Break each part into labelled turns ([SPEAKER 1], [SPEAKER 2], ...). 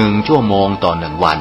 [SPEAKER 1] 1 ชั่วโมงต่อ1 วัน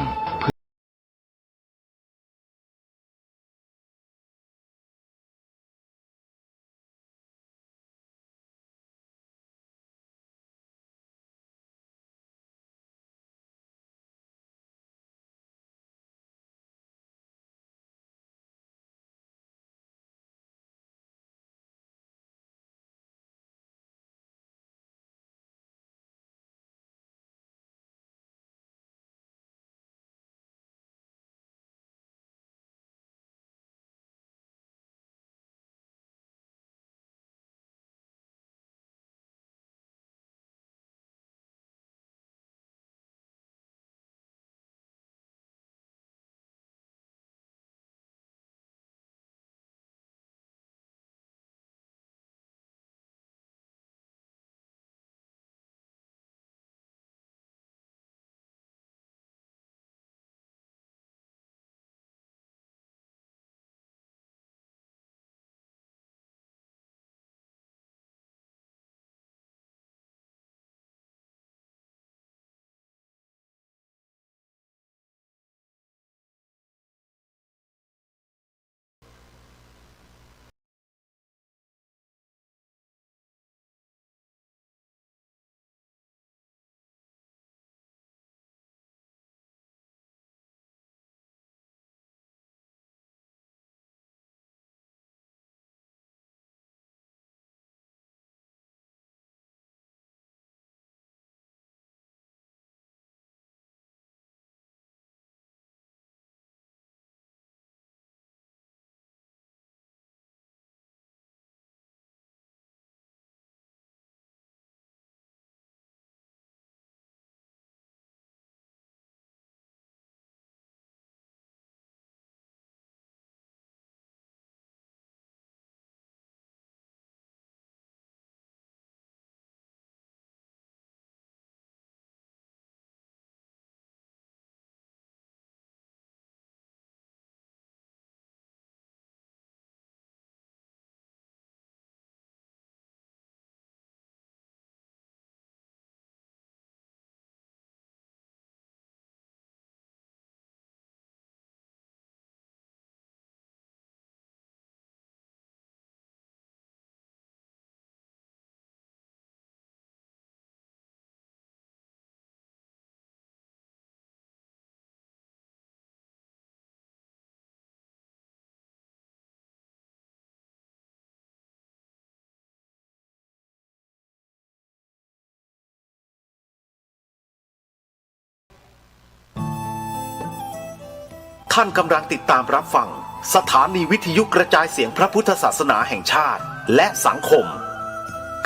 [SPEAKER 2] ท่านกำลังติดตามรับฟังสถานีวิทยุกระจายเสียงพระพุทธศาสนาแห่งชาติและสังคม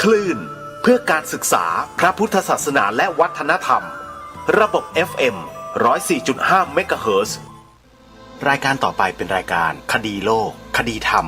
[SPEAKER 2] คลื่นเพื่อการศึกษาพระพุทธศาสนาและวัฒนธรรมระบบ FM 104.5 เมกะเฮิรตซ์รายการต่อไปเป็นรายการคดีโลกคดีธรรม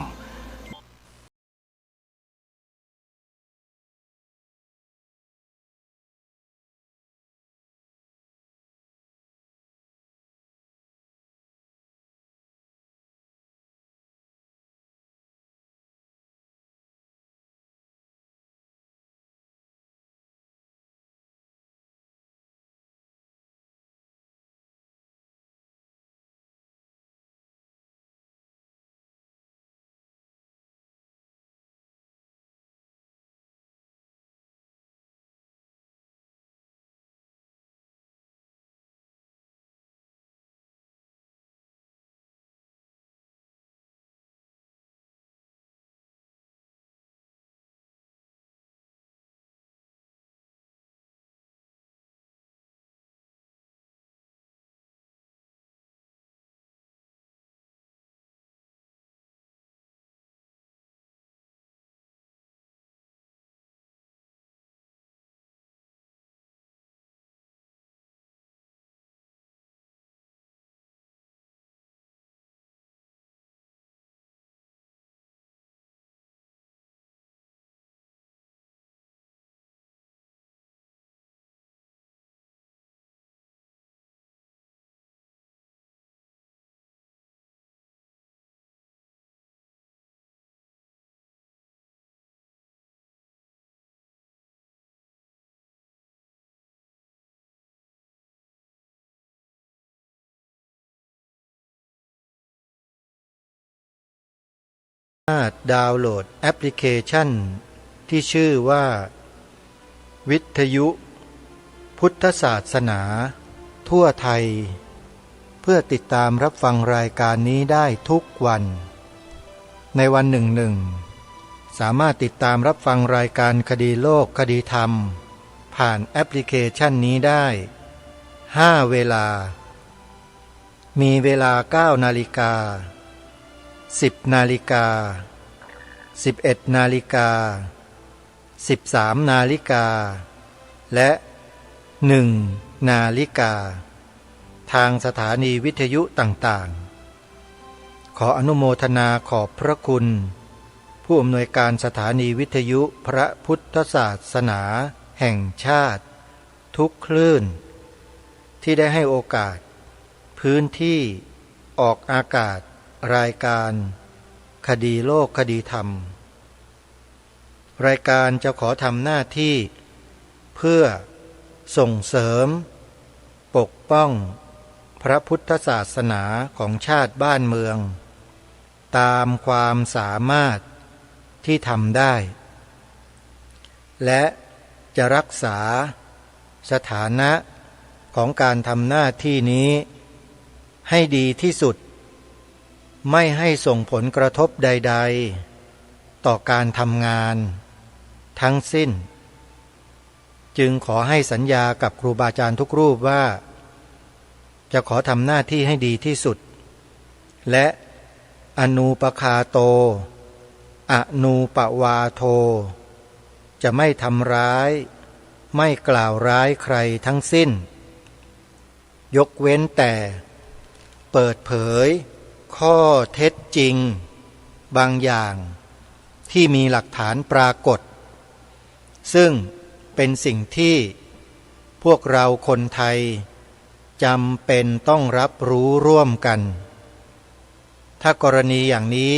[SPEAKER 3] ดาวน์โหลดแอปพลิเคชันที่ชื่อว่าวิทยุพุทธศาสนาทั่วไทยเพื่อติดตามรับฟังรายการนี้ได้ทุกวันในวันหนึ่งสามารถติดตามรับฟังรายการคดีโลกคดีธรรมผ่านแอปพลิเคชันนี้ได้5 เวลามีเวลา 9 นาฬิกา10 นาฬิกา11 นาฬิกา13 นาฬิกาและ1 นาฬิกาทางสถานีวิทยุต่างๆขออนุโมทนาขอบพระคุณผู้อำนวยการสถานีวิทยุพระพุทธศาสนาแห่งชาติทุกคลื่นที่ได้ให้โอกาสพื้นที่ออกอากาศรายการคดีโลกคดีธรรมรายการจะขอทำหน้าที่เพื่อส่งเสริมปกป้องพระพุทธศาสนาของชาติบ้านเมืองตามความสามารถที่ทำได้และจะรักษาสถานะของการทำหน้าที่นี้ให้ดีที่สุดไม่ให้ส่งผลกระทบใดๆต่อการทำงานทั้งสิ้นจึงขอให้สัญญากับครูบาอาจารย์ทุกรูปว่าจะขอทำหน้าที่ให้ดีที่สุดและอนูปคาโตอนูปวาโทจะไม่ทำร้ายไม่กล่าวร้ายใครทั้งสิ้นยกเว้นแต่เปิดเผยข้อเท็จจริงบางอย่างที่มีหลักฐานปรากฏซึ่งเป็นสิ่งที่พวกเราคนไทยจำเป็นต้องรับรู้ร่วมกันถ้ากรณีอย่างนี้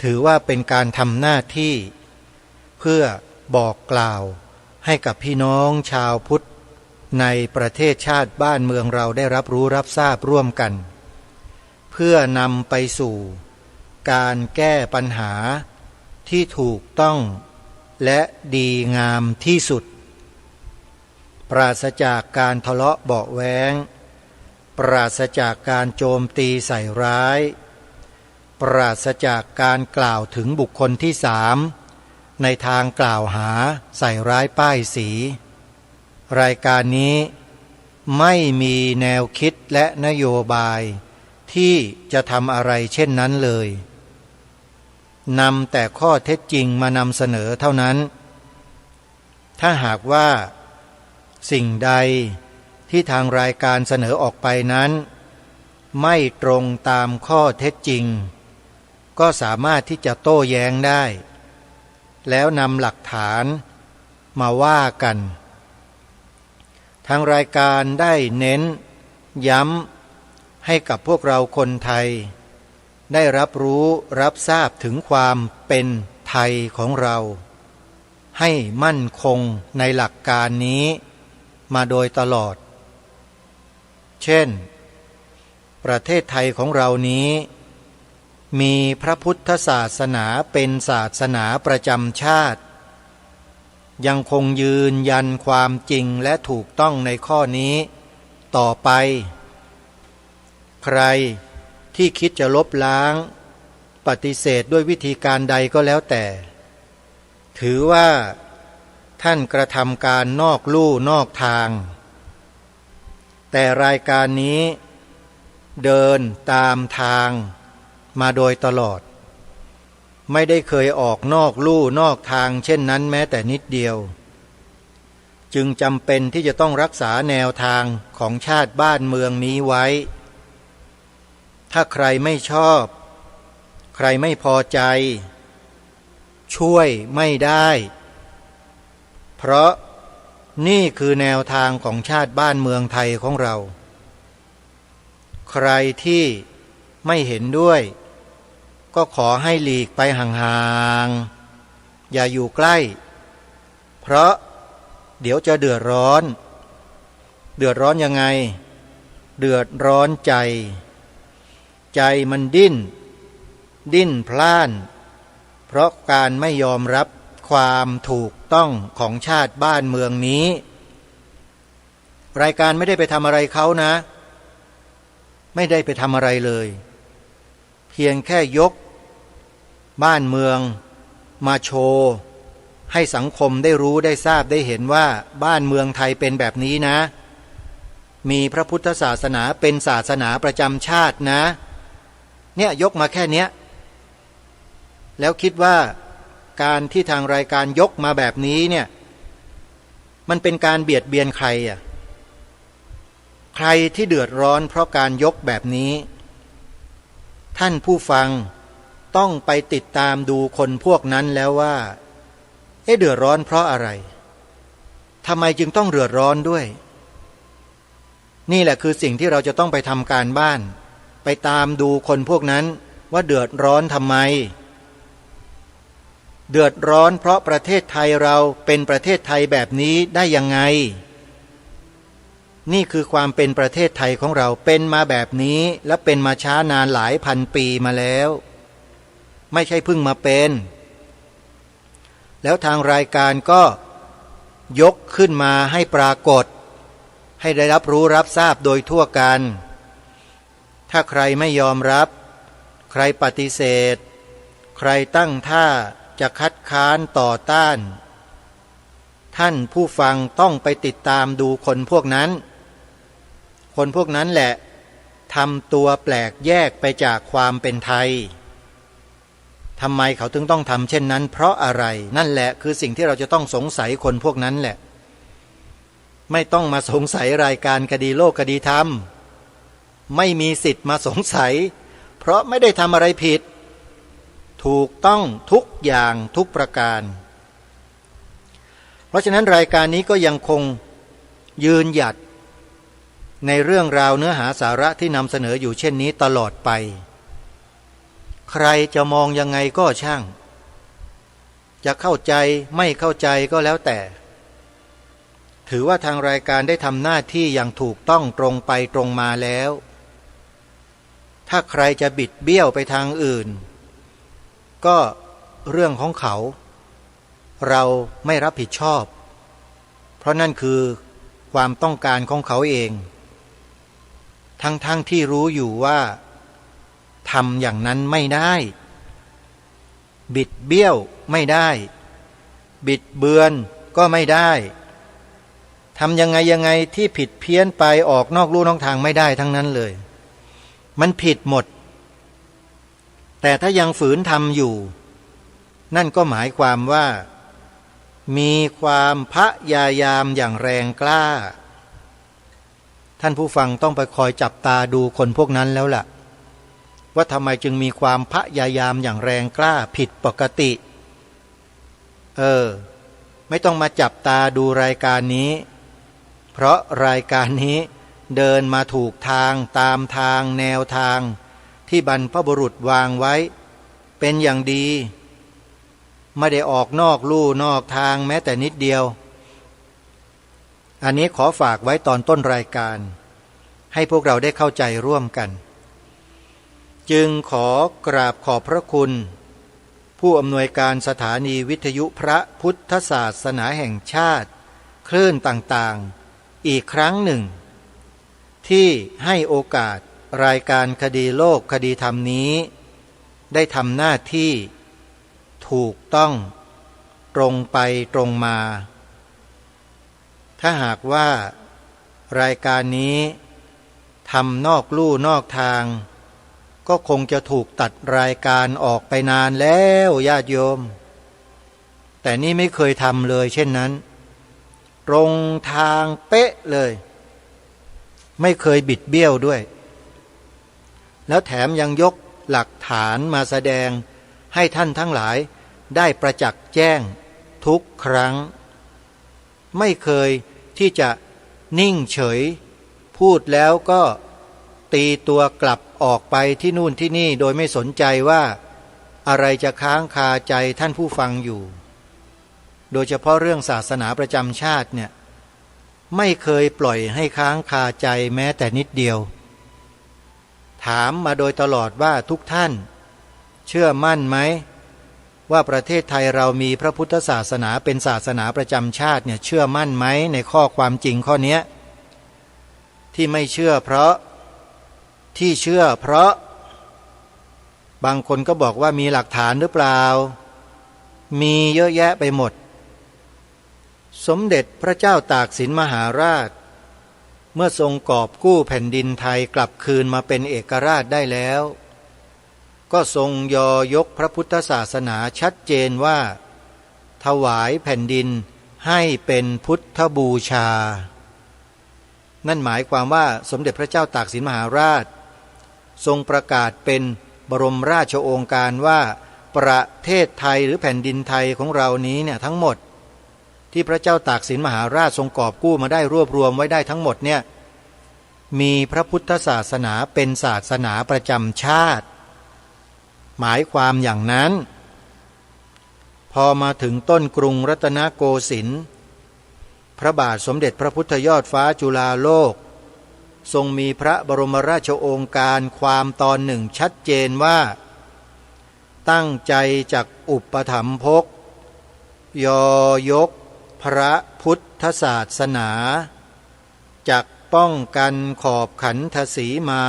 [SPEAKER 3] ถือว่าเป็นการทำหน้าที่เพื่อบอกกล่าวให้กับพี่น้องชาวพุทธในประเทศชาติบ้านเมืองเราได้รับรู้รับทราบร่วมกันเพื่อนำไปสู่การแก้ปัญหาที่ถูกต้องและดีงามที่สุดปราศจากการทะเลาะเบาะแว้งปราศจากการโจมตีใส่ร้ายปราศจากการกล่าวถึงบุคคลที่สามในทางกล่าวหาใส่ร้ายป้ายสีรายการนี้ไม่มีแนวคิดและนโยบายที่จะทำอะไรเช่นนั้นเลยนำแต่ข้อเท็จจริงมานำเสนอเท่านั้นถ้าหากว่าสิ่งใดที่ทางรายการเสนอออกไปนั้นไม่ตรงตามข้อเท็จจริงก็สามารถที่จะโต้แย้งได้แล้วนำหลักฐานมาว่ากันทางรายการได้เน้นย้ำให้กับพวกเราคนไทยได้รับรู้รับทราบถึงความเป็นไทยของเราให้มั่นคงในหลักการนี้มาโดยตลอดเช่นประเทศไทยของเรานี้มีพระพุทธศาสนาเป็นศาสนาประจำชาติยังคงยืนยันความจริงและถูกต้องในข้อนี้ต่อไปใครที่คิดจะลบล้างปฏิเสธด้วยวิธีการใดก็แล้วแต่ถือว่าท่านกระทำการนอกลู่นอกทางแต่รายการนี้เดินตามทางมาโดยตลอดไม่ได้เคยออกนอกลู่นอกทางเช่นนั้นแม้แต่นิดเดียวจึงจำเป็นที่จะต้องรักษาแนวทางของชาติบ้านเมืองนี้ไว้ถ้าใครไม่ชอบใครไม่พอใจช่วยไม่ได้เพราะนี่คือแนวทางของชาติบ้านเมืองไทยของเราใครที่ไม่เห็นด้วยก็ขอให้หลีกไปห่างๆอย่าอยู่ใกล้เพราะเดี๋ยวจะเดือดร้อนยังไงเดือดร้อนใจมันดิ้นพล่าน เพราะการไม่ยอมรับความถูกต้องของชาติบ้านเมืองนี้ รายการไม่ได้ไปทำอะไรเขานะ ไม่ได้ไปทำอะไรเลยเพียงแค่ยกบ้านเมืองมาโชว์ให้สังคมได้รู้ได้ทราบได้เห็นว่าบ้านเมืองไทยเป็นแบบนี้นะมีพระพุทธศาสนาเป็นศาสนาประจำชาตินะเนี่ยยกมาแค่เนี้ยแล้วคิดว่าการที่ทางรายการยกมาแบบนี้เนี่ยมันเป็นการเบียดเบียนใครอ่ะใครที่เดือดร้อนเพราะการยกแบบนี้ท่านผู้ฟังต้องไปติดตามดูคนพวกนั้นแล้วว่าเดือดร้อนเพราะอะไรทำไมจึงต้องเดือดร้อนด้วยนี่แหละคือสิ่งที่เราจะต้องไปทำการบ้านไปตามดูคนพวกนั้นว่าเดือดร้อนทำไมเดือดร้อนเพราะประเทศไทยเราเป็นประเทศไทยแบบนี้ได้ยังไงนี่คือความเป็นประเทศไทยของเราเป็นมาแบบนี้และเป็นมาช้านานหลายพันปีมาแล้วไม่ใช่เพิ่งมาเป็นแล้วทางรายการก็ยกขึ้นมาให้ปรากฏให้ได้รับรู้รับทราบโดยทั่วกันถ้าใครไม่ยอมรับใครปฏิเสธใครตั้งท่าจะคัดค้านต่อต้านท่านผู้ฟังต้องไปติดตามดูคนพวกนั้นคนพวกนั้นแหละทำตัวแปลกแยกไปจากความเป็นไทยทำไมเขาถึงต้องทำเช่นนั้นเพราะอะไรนั่นแหละคือสิ่งที่เราจะต้องสงสัยคนพวกนั้นแหละไม่ต้องมาสงสัยรายการคดีโลกคดีธรรมไม่มีสิทธิ์มาสงสัยเพราะไม่ได้ทำอะไรผิดถูกต้องทุกอย่างทุกประการเพราะฉะนั้นรายการนี้ก็ยังคงยืนหยัดในเรื่องราวเนื้อหาสาระที่นำเสนออยู่เช่นนี้ตลอดไปใครจะมองยังไงก็ช่างจะเข้าใจไม่เข้าใจก็แล้วแต่ถือว่าทางรายการได้ทำหน้าที่อย่างถูกต้องตรงไปตรงมาแล้วถ้าใครจะบิดเบี้ยวไปทางอื่นก็เรื่องของเขาเราไม่รับผิดชอบเพราะนั่นคือความต้องการของเขาเองทั้งที่รู้อยู่ว่าทำอย่างนั้นไม่ได้บิดเบี้ยวไม่ได้บิดเบือนก็ไม่ได้ทำยังไงที่ผิดเพี้ยนไปออกนอกลู่นอกทางไม่ได้ทั้งนั้นเลยมันผิดหมดแต่ถ้ายังฝืนทำอยู่นั่นก็หมายความว่ามีความพยายามอย่างแรงกล้าท่านผู้ฟังต้องไปคอยจับตาดูคนพวกนั้นแล้วล่ะว่าทำไมจึงมีความพยายามอย่างแรงกล้าผิดปกติไม่ต้องมาจับตาดูรายการนี้เพราะรายการนี้เดินมาถูกทางตามทางแนวทางที่บรรพบุรุษวางไว้เป็นอย่างดีไม่ได้ออกนอกลู่นอกทางแม้แต่นิดเดียวอันนี้ขอฝากไว้ตอนต้นรายการให้พวกเราได้เข้าใจร่วมกันจึงขอกราบขอบพระคุณผู้อำนวยการสถานีวิทยุพระพุทธศาสนาแห่งชาติคลื่นต่างๆอีกครั้งหนึ่งที่ให้โอกาสรายการคดีโลกคดีธรรมนี้ได้ทำหน้าที่ถูกต้องตรงไปตรงมาถ้าหากว่ารายการนี้ทำนอกลู่นอกทางก็คงจะถูกตัดรายการออกไปนานแล้วญาติโยมแต่นี่ไม่เคยทำเลยเช่นนั้นตรงทางเป๊ะเลยไม่เคยบิดเบี้ยวด้วยแล้วแถมยังยกหลักฐานมาแสดงให้ท่านทั้งหลายได้ประจักษ์แจ้งทุกครั้งไม่เคยที่จะนิ่งเฉยพูดแล้วก็ตีตัวกลับออกไปที่นู่นที่นี่โดยไม่สนใจว่าอะไรจะค้างคาใจท่านผู้ฟังอยู่โดยเฉพาะเรื่องศาสนาประจำชาติเนี่ยไม่เคยปล่อยให้ค้างคาใจแม้แต่นิดเดียวถามมาโดยตลอดว่าทุกท่านเชื่อมั่นไหม ว่าประเทศไทยเรามีพระพุทธศาสนาเป็นศาสนาประจำชาติเนี่ยเชื่อมั่นไหมในข้อความจริงข้อนี้ที่ไม่เชื่อเพราะที่เชื่อเพราะบางคนก็บอกว่ามีหลักฐานหรือเปล่ามีเยอะแยะไปหมดสมเด็จพระเจ้าตากสินมหาราชเมื่อทรงกอบกู้แผ่นดินไทยกลับคืนมาเป็นเอกราชได้แล้วก็ทรงยกพระพุทธศาสนาชัดเจนว่าถวายแผ่นดินให้เป็นพุทธบูชานั่นหมายความว่าสมเด็จพระเจ้าตากสินมหาราชทรงประกาศเป็นบรมราชโองการว่าประเทศไทยหรือแผ่นดินไทยของเรานี้เนี่ยทั้งหมดที่พระเจ้าตากสินมหาราชทรงกอบกู้มาได้รวบรวมไว้ได้ทั้งหมดเนี่ยมีพระพุทธศาสนาเป็นศาสนาประจำชาติหมายความอย่างนั้นพอมาถึงต้นกรุงรัตนโกสินทร์พระบาทสมเด็จพระพุทธยอดฟ้าจุฬาโลกทรงมีพระบรมราชโองการความตอนหนึ่งชัดเจนว่าตั้งใจจักอุปถัมภกยกพระพุทธศาสนาจักป้องกันขอบขันธสีมา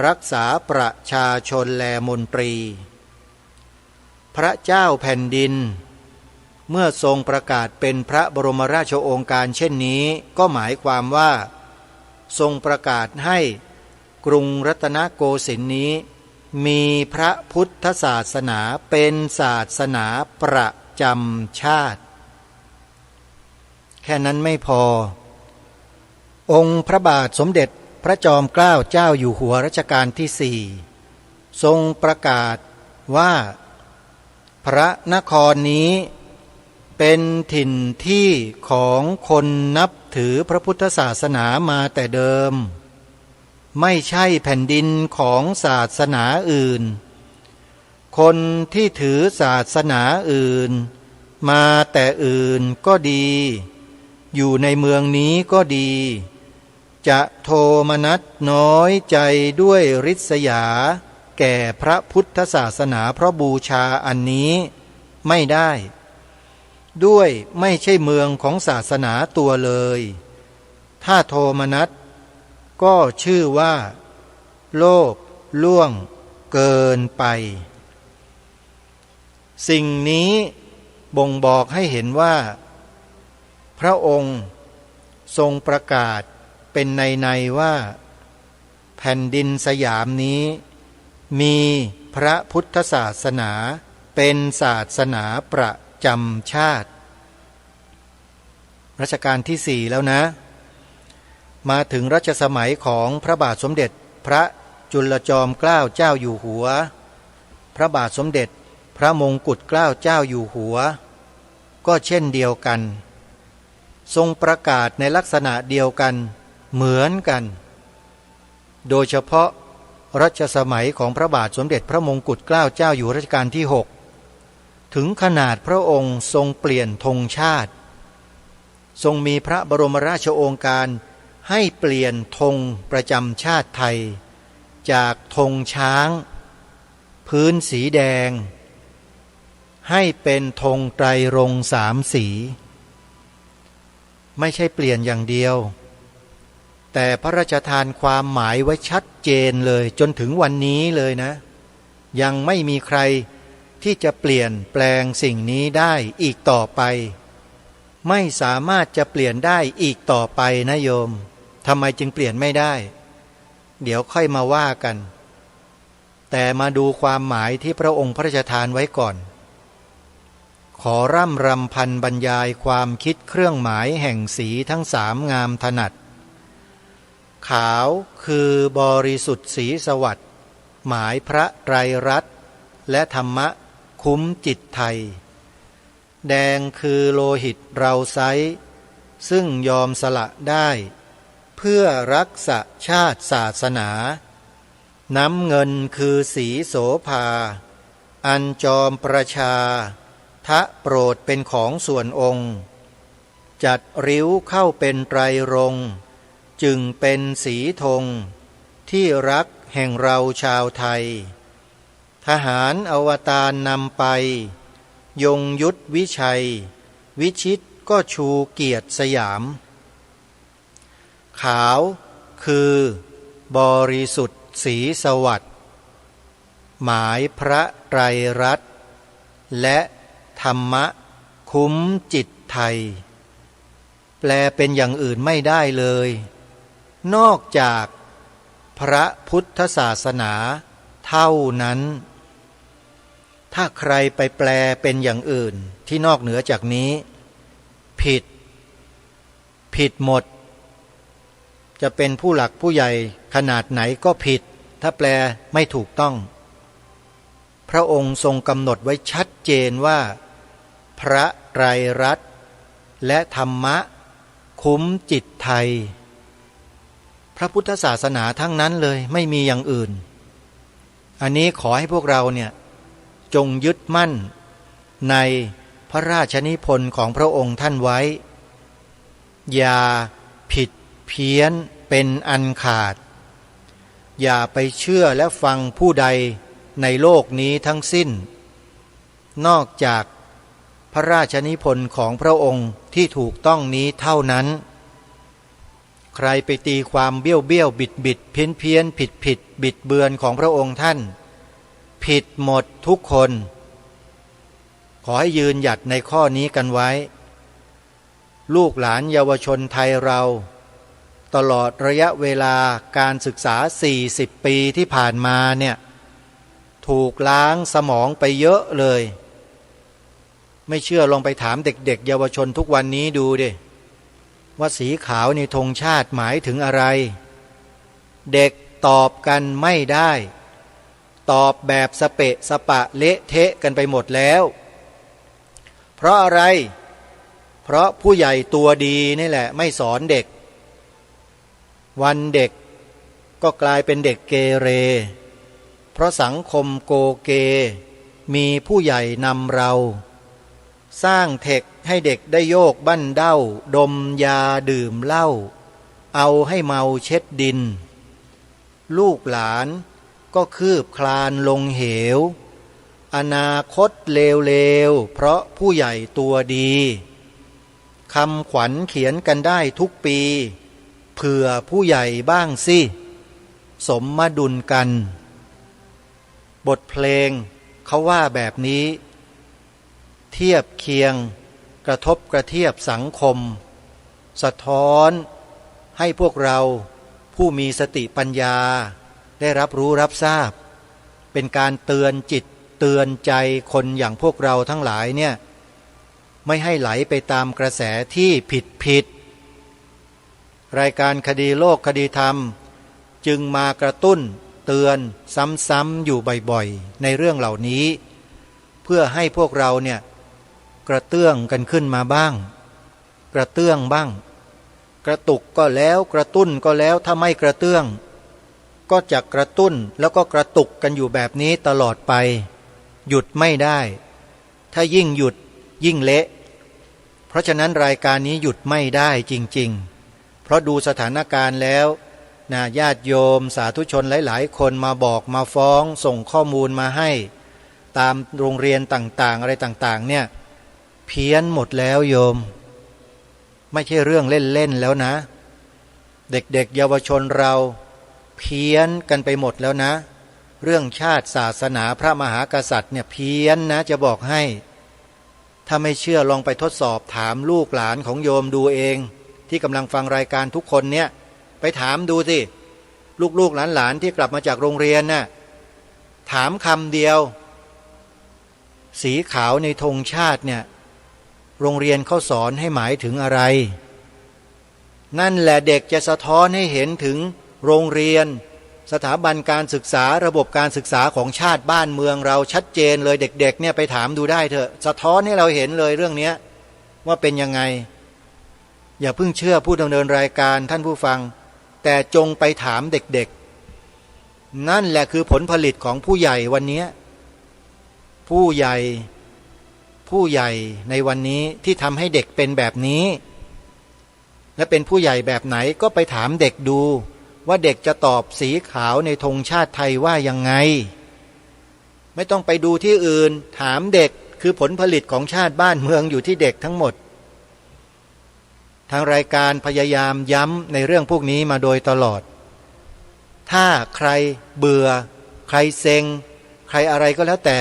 [SPEAKER 3] รักษาประชาชนแลมนตรีพระเจ้าแผ่นดินเมื่อทรงประกาศเป็นพระบรมราชโองการเช่นนี้ก็หมายความว่าทรงประกาศให้กรุงรัตนโกสินทร์นี้มีพระพุทธศาสนาเป็นศาสนาประจำชาติแค่นั้นไม่พอองค์พระบาทสมเด็จพระจอมเกล้าเจ้าอยู่หัวรัชกาลที่สี่ทรงประกาศว่าพระนครนี้เป็นถิ่นที่ของคนนับถือพระพุทธศาสนามาแต่เดิมไม่ใช่แผ่นดินของศาสนาอื่นคนที่ถือศาสนาอื่นมาแต่อื่นก็ดีอยู่ในเมืองนี้ก็ดีจะโทมนัสน้อยใจด้วยริษยาแก่พระพุทธศาสนาเพราะบูชาอันนี้ไม่ได้ด้วยไม่ใช่เมืองของศาสนาตัวเลยถ้าโทมนัสก็ชื่อว่าโลภล่วงเกินไปสิ่งนี้บ่งบอกให้เห็นว่าพระองค์ทรงประกาศเป็นในว่าแผ่นดินสยามนี้มีพระพุทธศาสนาเป็นศาสนาประจำชาติรัชกาลที่สี่แล้วนะมาถึงรัชสมัยของพระบาทสมเด็จพระจุลจอมเกล้าเจ้าอยู่หัวพระบาทสมเด็จพระมงกุฎเกล้าเจ้าอยู่หัวก็เช่นเดียวกันทรงประกาศในลักษณะเดียวกันเหมือนกันโดยเฉพาะรัชสมัยของพระบาทสมเด็จพระมงกุฎเกล้าเจ้าอยู่หัวรัชกาลที่6ถึงขนาดพระองค์ทรงเปลี่ยนธงชาติทรงมีพระบรมราชโองการให้เปลี่ยนธงประจำชาติไทยจากธงช้างพื้นสีแดงให้เป็นธงไตรรงค์3 สีไม่ใช่เปลี่ยนอย่างเดียวแต่พระราชทานความหมายไว้ชัดเจนเลยจนถึงวันนี้เลยนะยังไม่มีใครที่จะเปลี่ยนแปลงสิ่งนี้ได้อีกต่อไปไม่สามารถจะเปลี่ยนได้อีกต่อไปนะโยมทำไมจึงเปลี่ยนไม่ได้เดี๋ยวค่อยมาว่ากันแต่มาดูความหมายที่พระองค์พระราชทานไว้ก่อนขอร่ำรำพันบรรยายความคิดเครื่องหมายแห่งสีทั้ง3งามถนัดขาวคือบริสุทธิ์สีสวัสดิ์หมายพระไตรรัตน์และธรรมะคุ้มจิตไทยแดงคือโลหิตเราไซร้ซึ่งยอมสละได้เพื่อรักษาชาติศาสนาน้ำเงินคือสีโสภาอันจอมประชาทะโปรดเป็นของส่วนองค์จัดริ้วเข้าเป็นไตรรงค์จึงเป็นสีธงที่รักแห่งเราชาวไทยทหารอวตารนำไป ยงยุทธวิชัยวิชิตก็ชูเกียรติสยามขาวคือบริสุทธิ์ศรีสวัสดิ์หมายพระไตรรัตน์และธรรมะคุ้มจิตไทยแปลเป็นอย่างอื่นไม่ได้เลยนอกจากพระพุทธศาสนาเท่านั้นถ้าใครไปแปลเป็นอย่างอื่นที่นอกเหนือจากนี้ผิดหมดจะเป็นผู้หลักผู้ใหญ่ขนาดไหนก็ผิดถ้าแปลไม่ถูกต้องพระองค์ทรงกำหนดไว้ชัดเจนว่าพระไตรรัตน์และธรรมะคุ้มจิตไทยพระพุทธศาสนาทั้งนั้นเลยไม่มีอย่างอื่นอันนี้ขอให้พวกเราเนี่ยจงยึดมั่นในพระราชนิพนธ์ของพระองค์ท่านไว้อย่าผิดเพี้ยนเป็นอันขาดอย่าไปเชื่อและฟังผู้ใดในโลกนี้ทั้งสิ้นนอกจากพระราชนิพนธ์ของพระองค์ที่ถูกต้องนี้เท่านั้นใครไปตีความเบี้ยวบิดเพี้ยนผิดบิดเบือนของพระองค์ท่านผิดหมดทุกคนขอให้ยืนหยัดในข้อนี้กันไว้ลูกหลานเยาวชนไทยเราตลอดระยะเวลาการศึกษา40 ปีที่ผ่านมาเนี่ยถูกล้างสมองไปเยอะเลยไม่เชื่อลองไปถามเด็กๆเยาวชนทุกวันนี้ดูดิว่าสีขาวในธงชาติหมายถึงอะไรเด็กตอบกันไม่ได้ตอบแบบสเปะสปะเละเทะกันไปหมดแล้วเพราะอะไรเพราะผู้ใหญ่ตัวดีนี่แหละไม่สอนเด็กวันเด็กก็กลายเป็นเด็กเกเรเพราะสังคมโกเกมีผู้ใหญ่นำเราสร้างเทคให้เด็กได้โยกบั้นเด้าดมยาดื่มเหล้าเอาให้เมาเช็ดดินลูกหลานก็คืบคลานลงเหวอนาคตเลวๆเพราะผู้ใหญ่ตัวดีคำขวัญเขียนกันได้ทุกปีเผื่อผู้ใหญ่บ้างสิสมมาดุลกันบทเพลงเขาว่าแบบนี้เทียบเคียงกระทบกระเทียบสังคมสะท้อนให้พวกเราผู้มีสติปัญญาได้รับรู้รับทราบเป็นการเตือนจิตเตือนใจคนอย่างพวกเราทั้งหลายเนี่ยไม่ให้ไหลไปตามกระแสที่ผิดรายการคดีโลกคดีธรรมจึงมากระตุ้นเตือนซ้ำๆอยู่บ่อยๆในเรื่องเหล่านี้เพื่อให้พวกเราเนี่ยกระเตื้องกันขึ้นมาบ้างกระเตื้องบ้างกระตุกก็แล้วกระตุ้นก็แล้วถ้าไม่กระเตื้องก็จะกระตุ้นแล้วก็กระตุกกันอยู่แบบนี้ตลอดไปหยุดไม่ได้ถ้ายิ่งหยุดยิ่งเละเพราะฉะนั้นรายการนี้หยุดไม่ได้จริงๆเพราะดูสถานการณ์แล้วญาติโยมสาธุชนหลายๆคนมาบอกมาฟ้องส่งข้อมูลมาให้ตามโรงเรียนต่างๆอะไรต่างๆเนี่ยเพี้ยนหมดแล้วโยมไม่ใช่เรื่องเล่นๆแล้วนะเด็กๆเยาวชนเราเพี้ยนกันไปหมดแล้วนะเรื่องชาติศาสนาพระมหากษัตริย์เนี่ยเพี้ยนนะจะบอกให้ถ้าไม่เชื่อลองไปทดสอบถามลูกหลานของโยมดูเองที่กำลังฟังรายการทุกคนเนี่ยไปถามดูสิลูกๆหลานๆที่กลับมาจากโรงเรียนน่ะถามคำเดียวสีขาวในธงชาติเนี่ยโรงเรียนเขาสอนให้หมายถึงอะไรนั่นแหละเด็กจะสะท้อนให้เห็นถึงโรงเรียนสถาบันการศึกษาระบบการศึกษาของชาติบ้านเมืองเราชัดเจนเลยเด็กๆเนี่ยไปถามดูได้เถอะสะท้อนให้เราเห็นเลยเรื่องนี้ว่าเป็นยังไงอย่าเพิ่งเชื่อผู้ดำเนินรายการท่านผู้ฟังแต่จงไปถามเด็กๆนั่นแหละคือผลผลิตของผู้ใหญ่วันนี้ผู้ใหญ่ในวันนี้ที่ทำให้เด็กเป็นแบบนี้และเป็นผู้ใหญ่แบบไหนก็ไปถามเด็กดูว่าเด็กจะตอบสีขาวในธงชาติไทยว่ายังไงไม่ต้องไปดูที่อื่นถามเด็ก คือผลผลิตของชาติบ้านเมืองอยู่ที่เด็กทั้งหมดทางรายการพยายามย้ำในเรื่องพวกนี้มาโดยตลอดถ้าใครเบื่อใครเซ็งใครอะไรก็แล้วแต่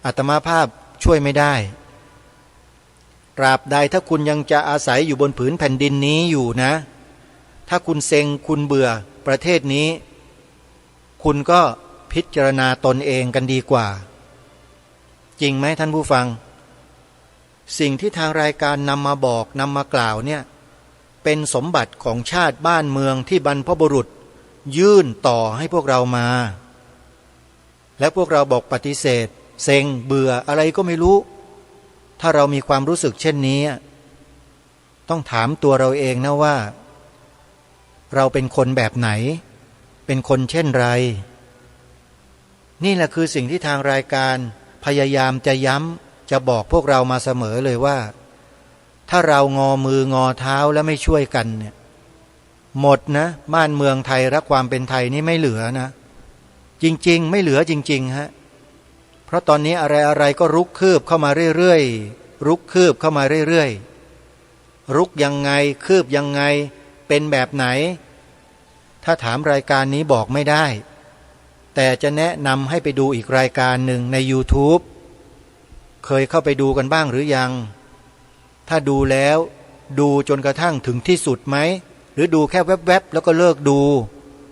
[SPEAKER 3] อาตมาภาพช่วยไม่ได้ตราบใดถ้าคุณยังจะอาศัยอยู่บนผืนแผ่นดินนี้อยู่นะถ้าคุณเซ็งคุณเบื่อประเทศนี้คุณก็พิจารณาตนเองกันดีกว่าจริงไหมท่านผู้ฟังสิ่งที่ทางรายการนำมาบอกนำมากล่าวเนี่ยเป็นสมบัติของชาติบ้านเมืองที่บรรพบุรุษยื่นต่อให้พวกเรามาและพวกเราบอกปฏิเสธเซ็งเบื่ออะไรก็ไม่รู้ถ้าเรามีความรู้สึกเช่นนี้ต้องถามตัวเราเองนะว่าเราเป็นคนแบบไหนเป็นคนเช่นไรนี่แหละคือสิ่งที่ทางรายการพยายามจะย้ำจะบอกพวกเรามาเสมอเลยว่าถ้าเรางอมืองอเท้าแล้วไม่ช่วยกันเนี่ยหมดนะบ้านเมืองไทยรักความเป็นไทยนี่ไม่เหลือนะจริงๆไม่เหลือจริงๆฮะเพราะตอนนี้อะไรๆก็รุกคืบเข้ามาเรื่อยๆรุกคืบเข้ามาเรื่อยๆรุกยังไงคืบยังไงเป็นแบบไหนถ้าถามรายการนี้บอกไม่ได้แต่จะแนะนำให้ไปดูอีกรายการหนึ่งใน YouTube เคยเข้าไปดูกันบ้างหรือยังถ้าดูแล้วดูจนกระทั่งถึงที่สุดไหมหรือดูแค่แวบๆแล้วก็เลิกดู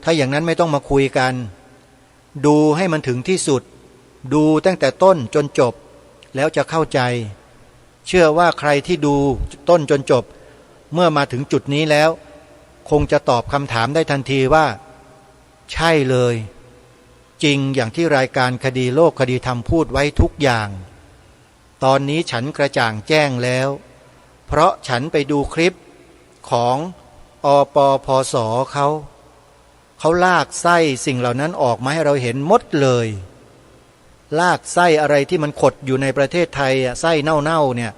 [SPEAKER 3] ถ้าอย่างนั้นไม่ต้องมาคุยกันดูให้มันถึงที่สุดดูตั้งแต่ต้นจนจบแล้วจะเข้าใจเชื่อว่าใครที่ดูต้นจนจบเมื่อมาถึงจุดนี้แล้วคงจะตอบคำถามได้ทันทีว่าใช่เลยจริงอย่างที่รายการคดีโลกคดีธรรมพูดไว้ทุกอย่างตอนนี้ฉันกระจ่างแจ้งแล้วเพราะฉันไปดูคลิปของอปพสเขาลากไส้สิ่งเหล่านั้นออกมาให้เราเห็นหมดเลยลากไส้อะไรที่มันขดอยู่ในประเทศไทยไส้เน่าๆเนี่ย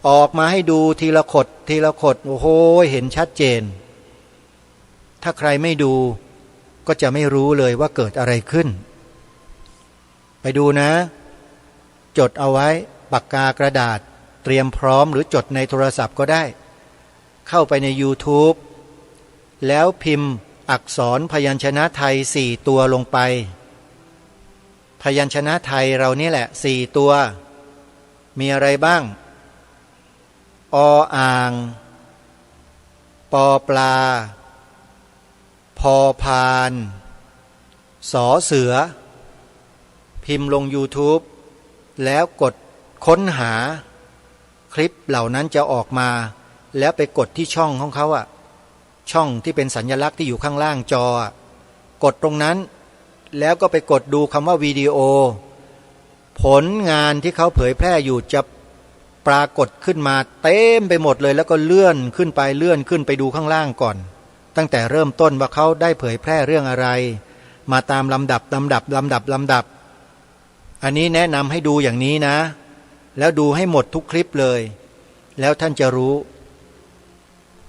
[SPEAKER 3] ออกมาให้ดูทีละขดทีละขดโอ้โหเห็นชัดเจนถ้าใครไม่ดูก็จะไม่รู้เลยว่าเกิดอะไรขึ้นไปดูนะจดเอาไว้ปากกากระดาษเตรียมพร้อมหรือจดในโทรศัพท์ก็ได้เข้าไปใน YouTube แล้วพิมพ์อักษรพยัญชนะไทย4ตัวลงไปพยัญชนะไทยเรานี่แหละ4ตัวมีอะไรบ้างออ่างปอปลาพอพานสอเสือพิมพ์ลง YouTube แล้วกดค้นหาคลิปเหล่านั้นจะออกมาแล้วไปกดที่ช่องของเขาช่องที่เป็นสัญลักษณ์ที่อยู่ข้างล่างจอกดตรงนั้นแล้วก็ไปกดดูคำว่าวิดีโอผลงานที่เขาเผยแพร่อยู่จะปรากฏขึ้นมาเต็มไปหมดเลยแล้วก็เลื่อนขึ้นไปดูข้างล่างก่อนตั้งแต่เริ่มต้นว่าเขาได้เผยแพร่เรื่องอะไรมาตามลำดับอันนี้แนะนำให้ดูอย่างนี้นะแล้วดูให้หมดทุกคลิปเลยแล้วท่านจะรู้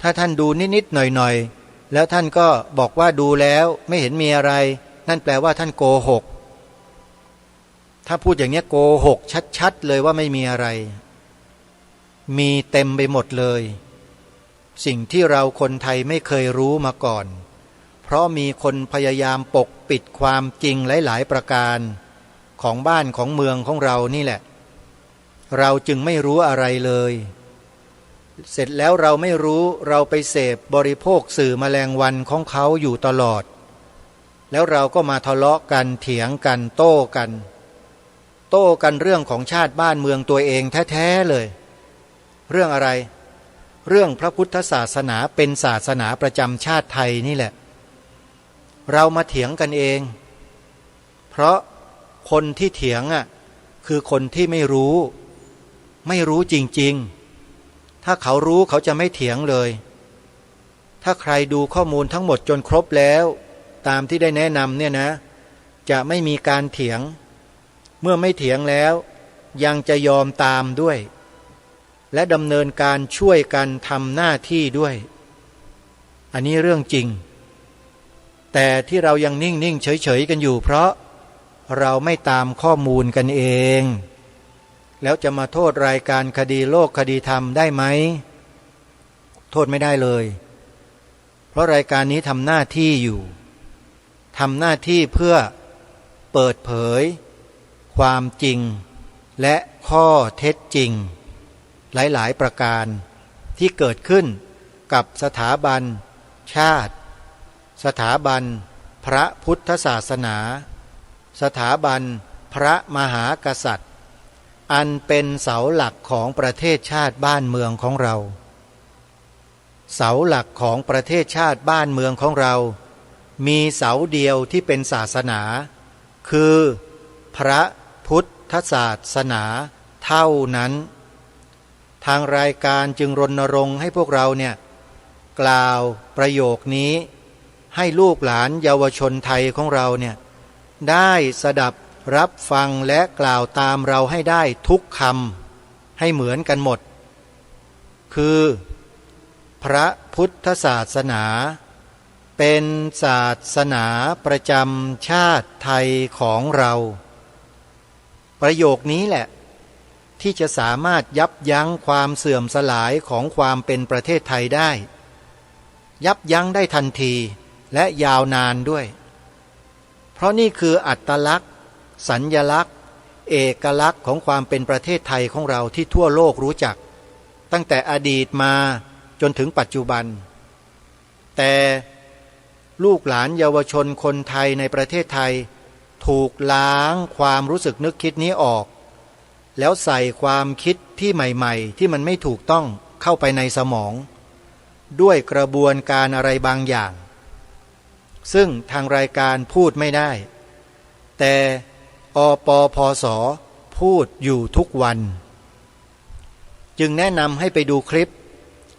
[SPEAKER 3] ถ้าท่านดูนิดๆหน่อยๆแล้วท่านก็บอกว่าดูแล้วไม่เห็นมีอะไรนั่นแปลว่าท่านโกหกถ้าพูดอย่างนี้โกหกชัดๆเลยว่าไม่มีอะไรมีเต็มไปหมดเลยสิ่งที่เราคนไทยไม่เคยรู้มาก่อนเพราะมีคนพยายามปกปิดความจริงหลายๆประการของบ้านของเมืองของเรานี่แหละเราจึงไม่รู้อะไรเลยเสร็จแล้วเราไม่รู้เราไปเสพบริโภคสื่อแมลงวันของเขาอยู่ตลอดแล้วเราก็มาทะเลาะกันเถียงกันโต้กันเรื่องของชาติบ้านเมืองตัวเองแท้ๆเลยเรื่องอะไรเรื่องพระพุทธศาสนาเป็นศาสนาประจำชาติไทยนี่แหละเรามาเถียงกันเองเพราะคนที่เถียงคือคนที่ไม่รู้จริงๆถ้าเขารู้เขาจะไม่เถียงเลยถ้าใครดูข้อมูลทั้งหมดจนครบแล้วตามที่ได้แนะนำเนี่ยนะจะไม่มีการเถียงเมื่อไม่เถียงแล้วยังจะยอมตามด้วยและดำเนินการช่วยกันทำหน้าที่ด้วยอันนี้เรื่องจริงแต่ที่เรายังนิ่งเฉยๆกันอยู่เพราะเราไม่ตามข้อมูลกันเอง แล้วจะมาโทษรายการคดีโลกคดีธรรมได้ไหมโทษไม่ได้เลยเพราะรายการนี้ทำหน้าที่อยู่ทำหน้าที่เพื่อเปิดเผยความจริงและข้อเท็จจริงหลายๆประการที่เกิดขึ้นกับสถาบันชาติสถาบันพระพุทธศาสนาสถาบันพระมหากษัตริย์อันเป็นเสาหลักของประเทศชาติบ้านเมืองของเราเสาหลักของประเทศชาติบ้านเมืองของเรามีเสาเดียวที่เป็นศาสนาคือพระพุทธศาสนาเท่านั้นทางรายการจึงรณรงค์ให้พวกเราเนี่ยกล่าวประโยคนี้ให้ลูกหลานเยาวชนไทยของเราเนี่ยได้สดับรับฟังและกล่าวตามเราให้ได้ทุกคำให้เหมือนกันหมดคือพระพุทธศาสนาเป็นศาสนาประจำชาติไทยของเราประโยคนี้แหละที่จะสามารถยับยั้งความเสื่อมสลายของความเป็นประเทศไทยได้ยับยั้งได้ทันทีและยาวนานด้วยเพราะนี่คืออัตลักษณ์สัญลักษณ์เอกลักษณ์ของความเป็นประเทศไทยของเราที่ทั่วโลกรู้จักตั้งแต่อดีตมาจนถึงปัจจุบันแต่ลูกหลานเยาวชนคนไทยในประเทศไทยถูกล้างความรู้สึกนึกคิดนี้ออกแล้วใส่ความคิดที่ใหม่ๆที่มันไม่ถูกต้องเข้าไปในสมองด้วยกระบวนการอะไรบางอย่างซึ่งทางรายการพูดไม่ได้แต่อปพส.พูดอยู่ทุกวันจึงแนะนำให้ไปดูคลิป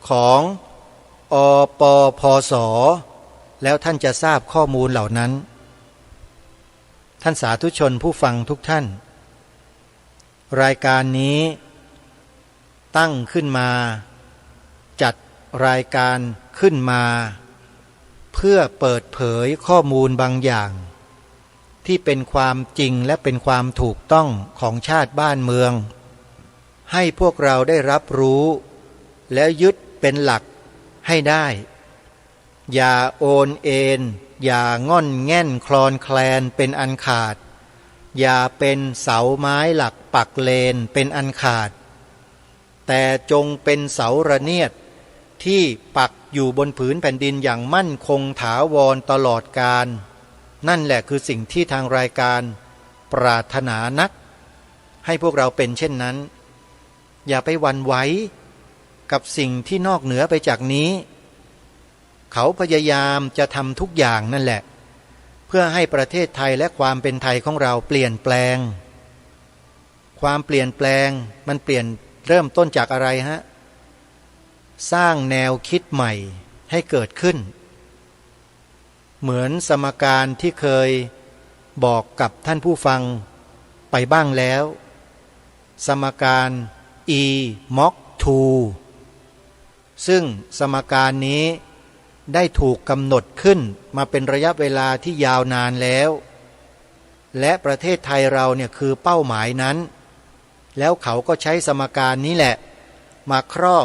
[SPEAKER 3] ของอปพส.แล้วท่านจะทราบข้อมูลเหล่านั้นท่านสาธุชนผู้ฟังทุกท่านรายการนี้ตั้งขึ้นมาจัดรายการขึ้นมาเพื่อเปิดเผยข้อมูลบางอย่างที่เป็นความจริงและเป็นความถูกต้องของชาติบ้านเมืองให้พวกเราได้รับรู้แล้วยึดเป็นหลักให้ได้อย่าโอนเอ็นอย่าง่อนแง่นคลอนแคลนเป็นอันขาดอย่าเป็นเสาไม้หลักปักเลนเป็นอันขาดแต่จงเป็นเสาระเนียดที่ปักอยู่บนผืนแผ่นดินอย่างมั่นคงถาวรตลอดกาลนั่นแหละคือสิ่งที่ทางรายการปรารถนานักให้พวกเราเป็นเช่นนั้นอย่าไปหวั่นไหวกับสิ่งที่นอกเหนือไปจากนี้เขาพยายามจะทำทุกอย่างนั่นแหละเพื่อให้ประเทศไทยและความเป็นไทยของเราเปลี่ยนแปลงความเปลี่ยนแปลงมันเปลี่ยนเริ่มต้นจากอะไรฮะสร้างแนวคิดใหม่ให้เกิดขึ้นเหมือนสมการที่เคยบอกกับท่านผู้ฟังไปบ้างแล้วสมการ e mod 2ซึ่งสมการนี้ได้ถูกกำหนดขึ้นมาเป็นระยะเวลาที่ยาวนานแล้วและประเทศไทยเราเนี่ยคือเป้าหมายนั้นแล้วเขาก็ใช้สมการนี้แหละมาครอ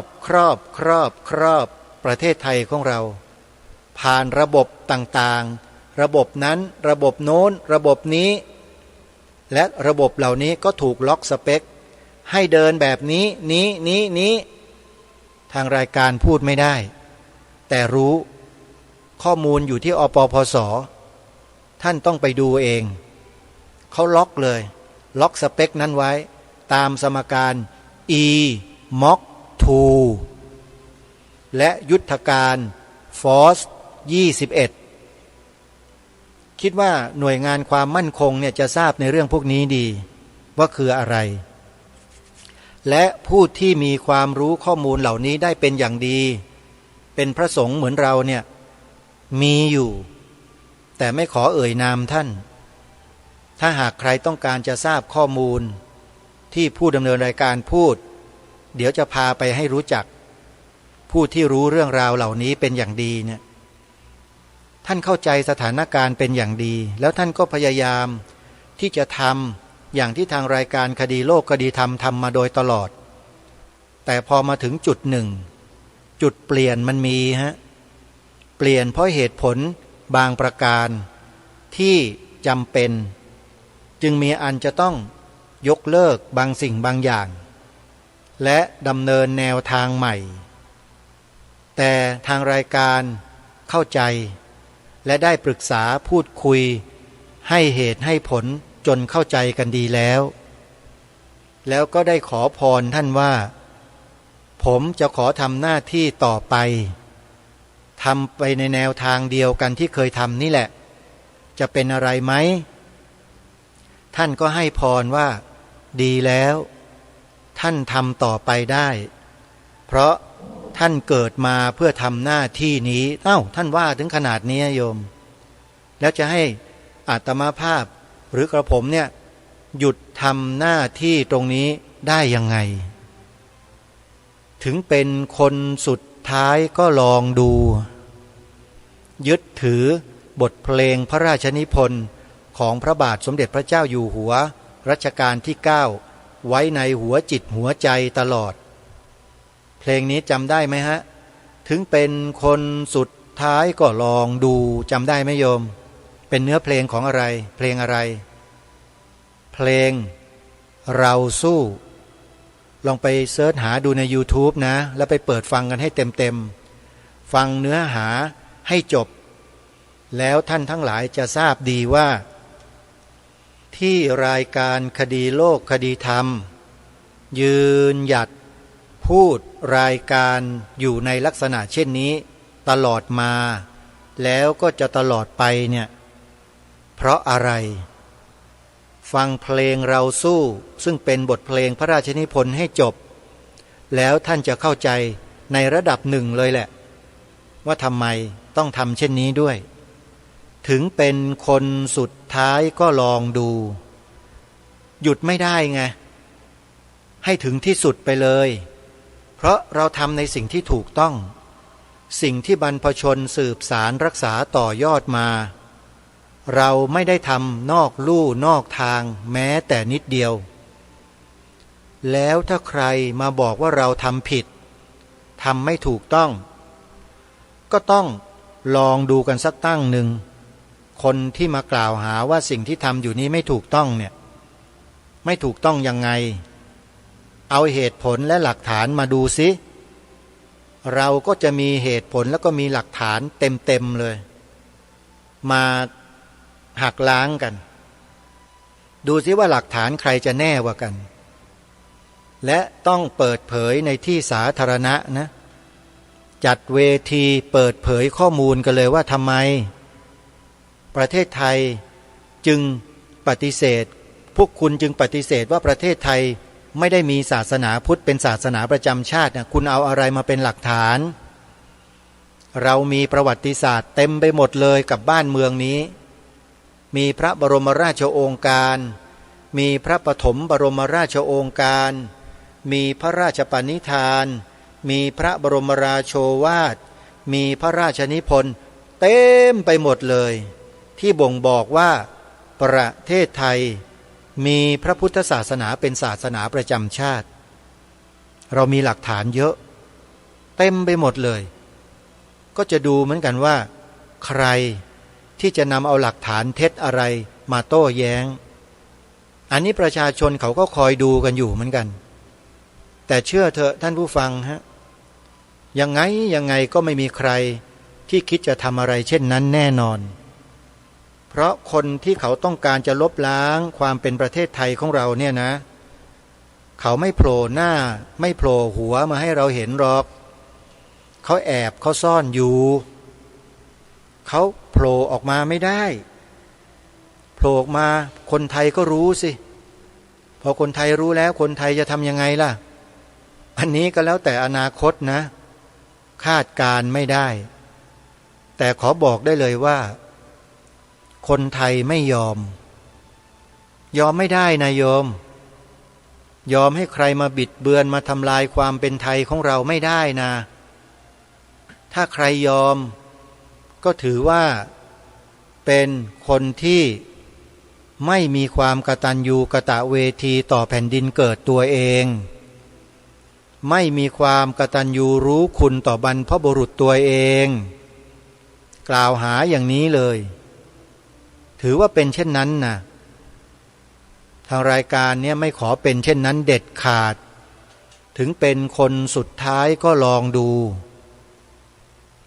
[SPEAKER 3] บประเทศไทยของเราผ่านระบบต่างๆระบบนั้นระบบโน้นระบบนี้และระบบเหล่านี้ก็ถูกล็อกสเปคให้เดินแบบนี้ทางรายการพูดไม่ได้แต่รู้ข้อมูลอยู่ที่อปพส.ท่านต้องไปดูเองเขาล็อกเลยล็อกสเปคนั้นไว้ตามสมการ e mod 2และยุทธการ force 21คิดว่าหน่วยงานความมั่นคงเนี่ยจะทราบในเรื่องพวกนี้ดีว่าคืออะไรและผู้ที่มีความรู้ข้อมูลเหล่านี้ได้เป็นอย่างดีเป็นพระสงฆ์เหมือนเราเนี่ยมีอยู่แต่ไม่ขอเอ่ยนามท่านถ้าหากใครต้องการจะทราบข้อมูลที่ผู้ดำเนินรายการพูดเดี๋ยวจะพาไปให้รู้จักผู้ที่รู้เรื่องราวเหล่านี้เป็นอย่างดีเนี่ยท่านเข้าใจสถานการณ์เป็นอย่างดีแล้วท่านก็พยายามที่จะทำ อย่างที่ทางรายการคดีโลกคดีธรรมทำมาโดยตลอดแต่พอมาถึงจุดหนึ่งจุดเปลี่ยนมันมีเปลี่ยนเพราะเหตุผลบางประการที่จำเป็นจึงมีอันจะต้องยกเลิกบางสิ่งบางอย่างและดำเนินแนวทางใหม่แต่ทางรายการเข้าใจและได้ปรึกษาพูดคุยให้เหตุให้ผลจนเข้าใจกันดีแล้วก็ได้ขอพรท่านว่าผมจะขอทำหน้าที่ต่อไปทำไปในแนวทางเดียวกันที่เคยทำนี่แหละจะเป็นอะไรไหมท่านก็ให้พรว่าดีแล้วท่านทำต่อไปได้เพราะท่านเกิดมาเพื่อทำหน้าที่นี้ท่านว่าถึงขนาดนี้โยมแล้วจะให้อาตมาภาพหรือกระผมเนี่ยหยุดทำหน้าที่ตรงนี้ได้ยังไงถึงเป็นคนสุดท้ายก็ลองดูยึดถือบทเพลงพระราชนิพนธ์ของพระบาทสมเด็จพระเจ้าอยู่หัวรัชกาลที่9ไว้ในหัวจิตหัวใจตลอดเพลงนี้จำได้ไหมฮะถึงเป็นคนสุดท้ายก็ลองดูจำได้ไหมโยมเป็นเนื้อเพลงของอะไรเพลงอะไรเพลงเราสู้ลองไปเสิร์ชหาดูใน YouTube นะแล้วไปเปิดฟังกันให้เต็มฟังเนื้อหาให้จบแล้วท่านทั้งหลายจะทราบดีว่าที่รายการคดีโลกคดีธรรมยืนหยัดพูดรายการอยู่ในลักษณะเช่นนี้ตลอดมาแล้วก็จะตลอดไปเนี่ยเพราะอะไรฟังเพลงเราสู้ซึ่งเป็นบทเพลงพระราชนิพนธ์ให้จบแล้วท่านจะเข้าใจในระดับหนึ่งเลยแหละว่าทำไมต้องทำเช่นนี้ด้วยถึงเป็นคนสุดท้ายก็ลองดูหยุดไม่ได้ไงให้ถึงที่สุดไปเลยเพราะเราทำในสิ่งที่ถูกต้องสิ่งที่บรรพชนสืบสารรักษาต่อยอดมาเราไม่ได้ทำนอกลู่นอกทางแม้แต่นิดเดียวแล้วถ้าใครมาบอกว่าเราทำผิดทำไม่ถูกต้องก็ต้องลองดูกันสักตั้งหนึ่งคนที่มากล่าวหาว่าสิ่งที่ทำอยู่นี้ไม่ถูกต้องเนี่ยไม่ถูกต้องยังไงเอาเหตุผลและหลักฐานมาดูสิเราก็จะมีเหตุผลแล้วก็มีหลักฐานเต็มเลยมาหักล้างกันดูสิว่าหลักฐานใครจะแน่กว่ากันและต้องเปิดเผยในที่สาธารณะนะจัดเวทีเปิดเผยข้อมูลกันเลยว่าทำไมประเทศไทยจึงปฏิเสธพวกคุณจึงปฏิเสธว่าประเทศไทยไม่ได้มีศาสนาพุทธเป็นศาสนาประจำชาตินะคุณเอาอะไรมาเป็นหลักฐานเรามีประวัติศาสตร์เต็มไปหมดเลยกับบ้านเมืองนี้มีพระบรมราชโองการมีพระปฐมบรมราชโองการมีพระราชปณิธานมีพระบรมราโชวาทมีพระราชนิพนธ์เต็มไปหมดเลยที่บ่งบอกว่าประเทศไทยมีพระพุทธศาสนาเป็นศาสนาประจำชาติเรามีหลักฐานเยอะเต็มไปหมดเลยก็จะดูเหมือนกันว่าใครที่จะนำเอาหลักฐานเท็จอะไรมาโต้แย้งอันนี้ประชาชนเขาก็คอยดูกันอยู่เหมือนกันแต่เชื่อเถอะท่านผู้ฟังยังไงก็ไม่มีใครที่คิดจะทำอะไรเช่นนั้นแน่นอนเพราะคนที่เขาต้องการจะลบล้างความเป็นประเทศไทยของเราเนี่ยนะเขาไม่โผล่หน้าไม่โผล่หัวมาให้เราเห็นหรอกเขาแอบเขาซ่อนอยู่เขาโผล่ออกมาไม่ได้โผล่ออกมาคนไทยก็รู้สิพอคนไทยรู้แล้วคนไทยจะทำยังไงล่ะอันนี้ก็แล้วแต่อนาคตนะคาดการไม่ได้แต่ขอบอกได้เลยว่าคนไทยไม่ยอมไม่ได้นะโยมยอมให้ใครมาบิดเบือนมาทำลายความเป็นไทยของเราไม่ได้นะถ้าใครยอมก็ถือว่าเป็นคนที่ ไม่มีความกตัญญูกตเวทีต่อแผ่นดินเกิดตัวเองไม่มีความกตัญญูรู้คุณต่อบรรพบุรุษตัวเองกล่าวหาอย่างนี้เลยถือว่าเป็นเช่นนั้นนะทางรายการเนี่ยไม่ขอเป็นเช่นนั้นเด็ดขาดถึงเป็นคนสุดท้ายก็ลองดู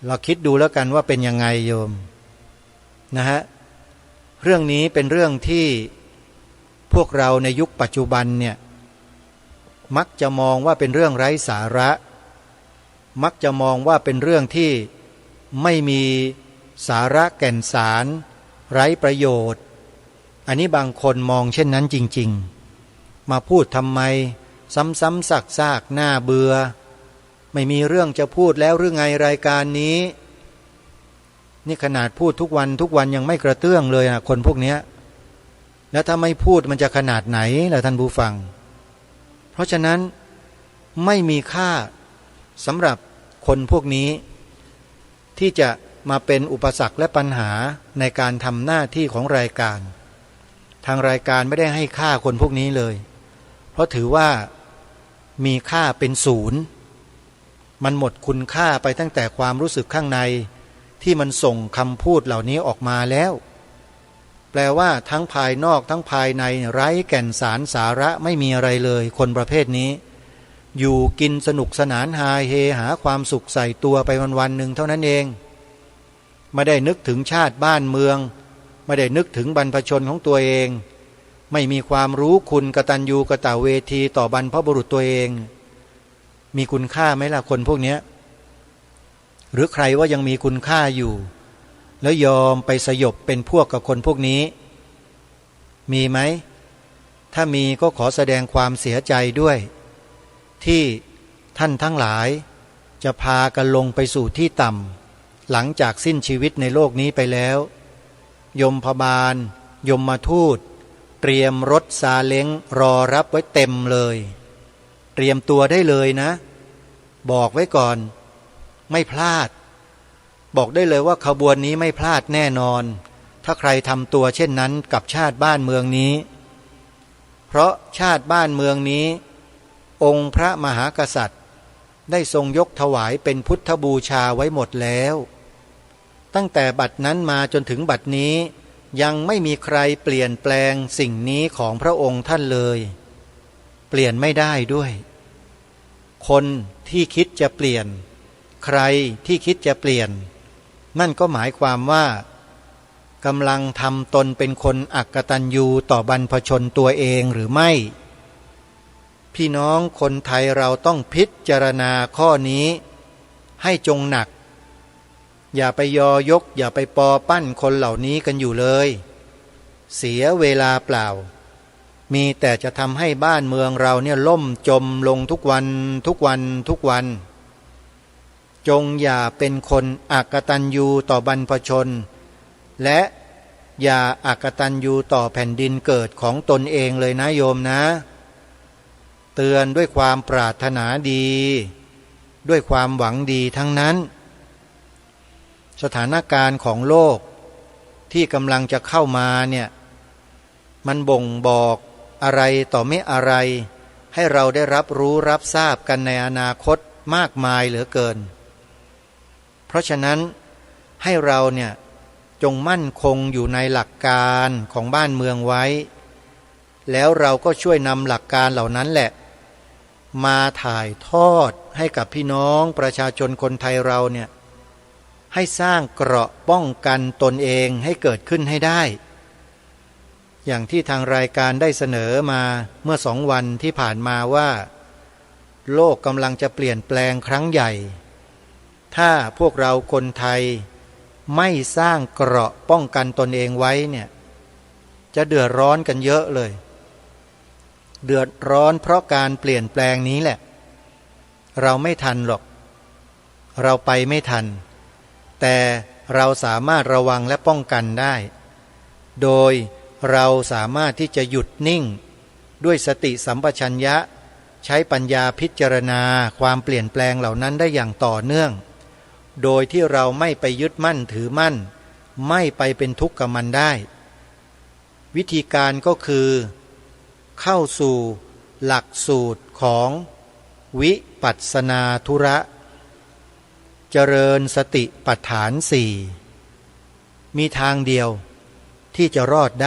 [SPEAKER 3] เราคิดดูแล้วกันว่าเป็นยังไงโยมนะฮะเรื่องนี้เป็นเรื่องที่พวกเราในยุคปัจจุบันเนี่ยมักจะมองว่าเป็นเรื่องไร้สาระมักจะมองว่าเป็นเรื่องที่ไม่มีสาระแก่นสารไร้ประโยชน์อันนี้บางคนมองเช่นนั้นจริงๆมาพูดทำไมซ้ำๆซากๆน่าเบื่อไม่มีเรื่องจะพูดแล้วหรือไงรายการนี้นี่ขนาดพูดทุกวันยังไม่กระเตื้องเลยนะคนพวกนี้แล้วถ้าไม่พูดมันจะขนาดไหนล่ะท่านผู้ฟังเพราะฉะนั้นไม่มีค่าสำหรับคนพวกนี้ที่จะมาเป็นอุปสรรคและปัญหาในการทำหน้าที่ของรายการทางรายการไม่ได้ให้ค่าคนพวกนี้เลยเพราะถือว่ามีค่าเป็นศูนย์มันหมดคุณค่าไปตั้งแต่ความรู้สึกข้างในที่มันส่งคำพูดเหล่านี้ออกมาแล้วแปลว่าทั้งภายนอกทั้งภายในไร้แก่นสารสาระไม่มีอะไรเลยคนประเภทนี้อยู่กินสนุกสนานฮาเฮหาความสุขใส่ตัวไปวันๆหนึ่งเท่านั้นเองไม่ได้นึกถึงชาติบ้านเมืองไม่ได้นึกถึงบรรพชนของตัวเองไม่มีความรู้คุณกตัญญูกตเวทีต่อบรรพบุรุษตัวเองมีคุณค่าไหมล่ะคนพวกนี้หรือใครว่ายังมีคุณค่าอยู่แล้วยอมไปสยบเป็นพวกกับคนพวกนี้มีไหมถ้ามีก็ขอแสดงความเสียใจด้วยที่ท่านทั้งหลายจะพากันลงไปสู่ที่ต่ำหลังจากสิ้นชีวิตในโลกนี้ไปแล้วยมพบาลยมมาทูตเตรียมรถซาเล้งรอรับไว้เต็มเลยเตรียมตัวได้เลยนะบอกไว้ก่อนไม่พลาดบอกได้เลยว่าขบวนนี้ไม่พลาดแน่นอนถ้าใครทำตัวเช่นนั้นกับชาติบ้านเมืองนี้เพราะชาติบ้านเมืองนี้องค์พระมหากษัตริย์ได้ทรงยกถวายเป็นพุทธบูชาไว้หมดแล้วตั้งแต่บัดนั้นมาจนถึงบัดนี้ยังไม่มีใครเปลี่ยนแปลงสิ่งนี้ของพระองค์ท่านเลยเปลี่ยนไม่ได้ด้วยคนที่คิดจะเปลี่ยนใครที่คิดจะเปลี่ยนนั่นก็หมายความว่ากำลังทำตนเป็นคนอักตัญญูต่อบรรพชนตัวเองหรือไม่พี่น้องคนไทยเราต้องพิจารณาข้อนี้ให้จงหนักอย่าไปยอยกอย่าไปปอปั้นคนเหล่านี้กันอยู่เลยเสียเวลาเปล่ามีแต่จะทำให้บ้านเมืองเราเนี่ยล่มจมลงทุกวันจงอย่าเป็นคนอกตัญญูต่อบรรพชนและอย่าอกตัญญูต่อแผ่นดินเกิดของตนเองเลยนะโยมนะเตือนด้วยความปรารถนาดีด้วยความหวังดีทั้งนั้นสถานการณ์ของโลกที่กำลังจะเข้ามาเนี่ยมันบ่งบอกอะไรต่อไม่อะไรให้เราได้รับรู้รับทราบกันในอนาคตมากมายเหลือเกินเพราะฉะนั้นให้เราเนี่ยจงมั่นคงอยู่ในหลักการของบ้านเมืองไว้แล้วเราก็ช่วยนำหลักการเหล่านั้นแหละมาถ่ายทอดให้กับพี่น้องประชาชนคนไทยเราเนี่ยให้สร้างเกราะป้องกันตนเองให้เกิดขึ้นให้ได้อย่างที่ทางรายการได้เสนอมาเมื่อ2 วันที่ผ่านมาว่าโลกกำลังจะเปลี่ยนแปลงครั้งใหญ่ถ้าพวกเราคนไทยไม่สร้างเกราะป้องกันตนเองไว้เนี่ยจะเดือดร้อนกันเยอะเลยเดือดร้อนเพราะการเปลี่ยนแปลงนี้แหละเราไม่ทันหรอกเราไปไม่ทันแต่เราสามารถระวังและป้องกันได้โดยเราสามารถที่จะหยุดนิ่งด้วยสติสัมปชัญญะใช้ปัญญาพิจารณาความเปลี่ยนแปลงเหล่านั้นได้อย่างต่อเนื่องโดยที่เราไม่ไปยึดมั่นถือมั่นไม่ไปเป็นทุกข์กับมันได้ วิธีการก็คือเข้าสู่หลักสูตรของวิปัสสนาธุระเจริญสติปัฏฐานสี่มีทางเดียวที่จะรอดไ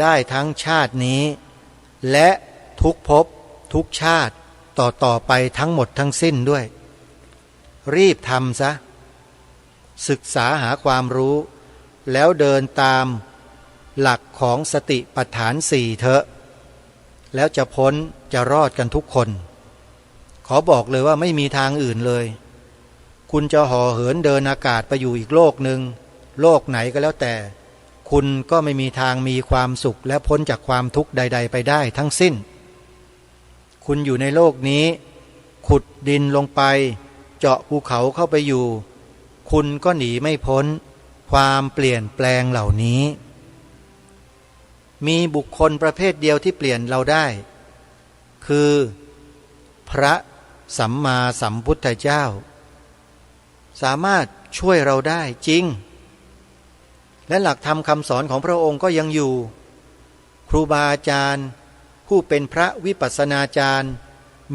[SPEAKER 3] ด้ทั้งชาตินี้และทุกภพทุกชาติต่อไปทั้งหมดทั้งสิ้นด้วยรีบทำซะศึกษาหาความรู้แล้วเดินตามหลักของสติปัฏฐานสี่เถอะแล้วจะพ้นจะรอดกันทุกคนขอบอกเลยว่าไม่มีทางอื่นเลยคุณจะห่อเหินเดินอากาศไปอยู่อีกโลกหนึ่งโลกไหนก็แล้วแต่คุณก็ไม่มีทางมีความสุขและพ้นจากความทุกข์ใดๆไปได้ทั้งสิ้นคุณอยู่ในโลกนี้ขุดดินลงไปเจาะภูเขาเข้าไปอยู่คุณก็หนีไม่พ้นความเปลี่ยนแปลงเหล่านี้มีบุคคลประเภทเดียวที่เปลี่ยนเราได้คือพระสัมมาสัมพุทธเจ้าสามารถช่วยเราได้จริงและหลักธรรมคำสอนของพระองค์ก็ยังอยู่ครูบาอาจารย์ผู้เป็นพระวิปัสสนาจารย์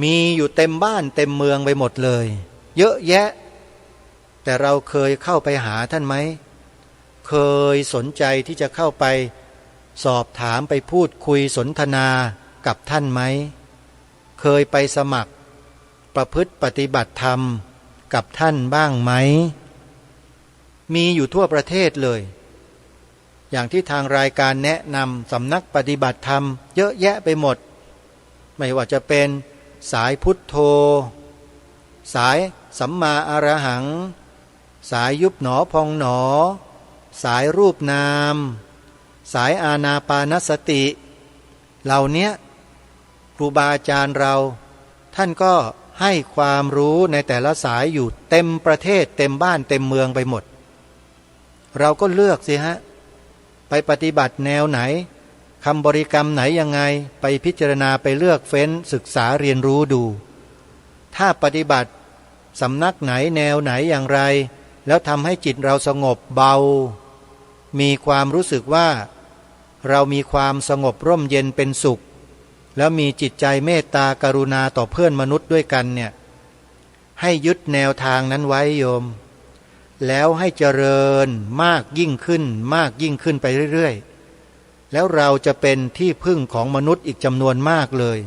[SPEAKER 3] มีอยู่เต็มบ้านเต็มเมืองไปหมดเลยเยอะแยะแต่เราเคยเข้าไปหาท่านไหมเคยสนใจที่จะเข้าไปสอบถามไปพูดคุยสนทนากับท่านไหมเคยไปสมัครประพฤติปฏิบัติธรรมกับท่านบ้างไหมมีอยู่ทั่วประเทศเลยอย่างที่ทางรายการแนะนำสำนักปฏิบัติธรรมเยอะแยะไปหมดไม่ว่าจะเป็นสายพุทโธสายสัมมาอรหังสายยุบหนอพองหนอสายรูปนามสายอานาปานสติเหล่านี้ครูบาอาจารย์เราท่านก็ให้ความรู้ในแต่ละสายอยู่เต็มประเทศเต็มบ้านเต็มเมืองไปหมดเราก็เลือกสิฮะไปปฏิบัติแนวไหนคำบริกรรมไหนยังไงไปพิจารณาไปเลือกเฟ้นศึกษาเรียนรู้ดูถ้าปฏิบัติสำนักไหนแนวไหนอย่างไรแล้วทำให้จิตเราสงบเบามีความรู้สึกว่าเรามีความสงบร่มเย็นเป็นสุขแล้วมีจิตใจเมตตากรุณาต่อเพื่อนมนุษย์ด้วยกันเนี่ยให้ยึดแนวทางนั้นไว้โยมแล้วให้เจริญมากยิ่งขึ้นไปเรื่อยๆแล้วเราจะเป็นที่พึ่งของมนุษย์อีกจำนวนมากเลย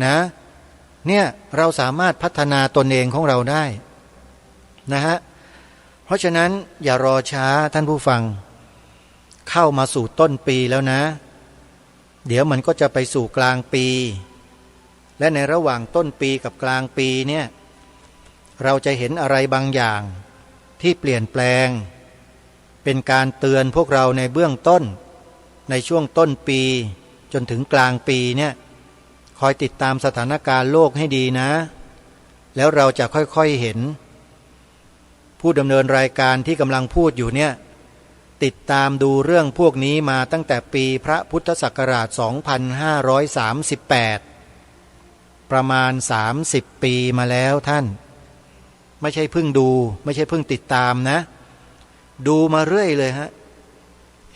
[SPEAKER 3] นะเนี่ยเราสามารถพัฒนาตนเองของเราได้นะฮะเพราะฉะนั้นอย่ารอช้าท่านผู้ฟังเข้ามาสู่ต้นปีแล้วนะเดี๋ยวมันก็จะไปสู่กลางปีและในระหว่างต้นปีกับกลางปีเนี่ยเราจะเห็นอะไรบางอย่างที่เปลี่ยนแปลงเป็นการเตือนพวกเราในเบื้องต้นในช่วงต้นปีจนถึงกลางปีเนี่ยคอยติดตามสถานการณ์โลกให้ดีนะแล้วเราจะค่อยๆเห็นผู้ดำเนินรายการที่กำลังพูดอยู่เนี่ยติดตามดูเรื่องพวกนี้มาตั้งแต่ปีพระพุทธศักราช 2538 ประมาณ30 ปีมาแล้วท่านไม่ใช่เพิ่งดูไม่ใช่เพิ่งติดตามนะดูมาเรื่อยเลยฮะ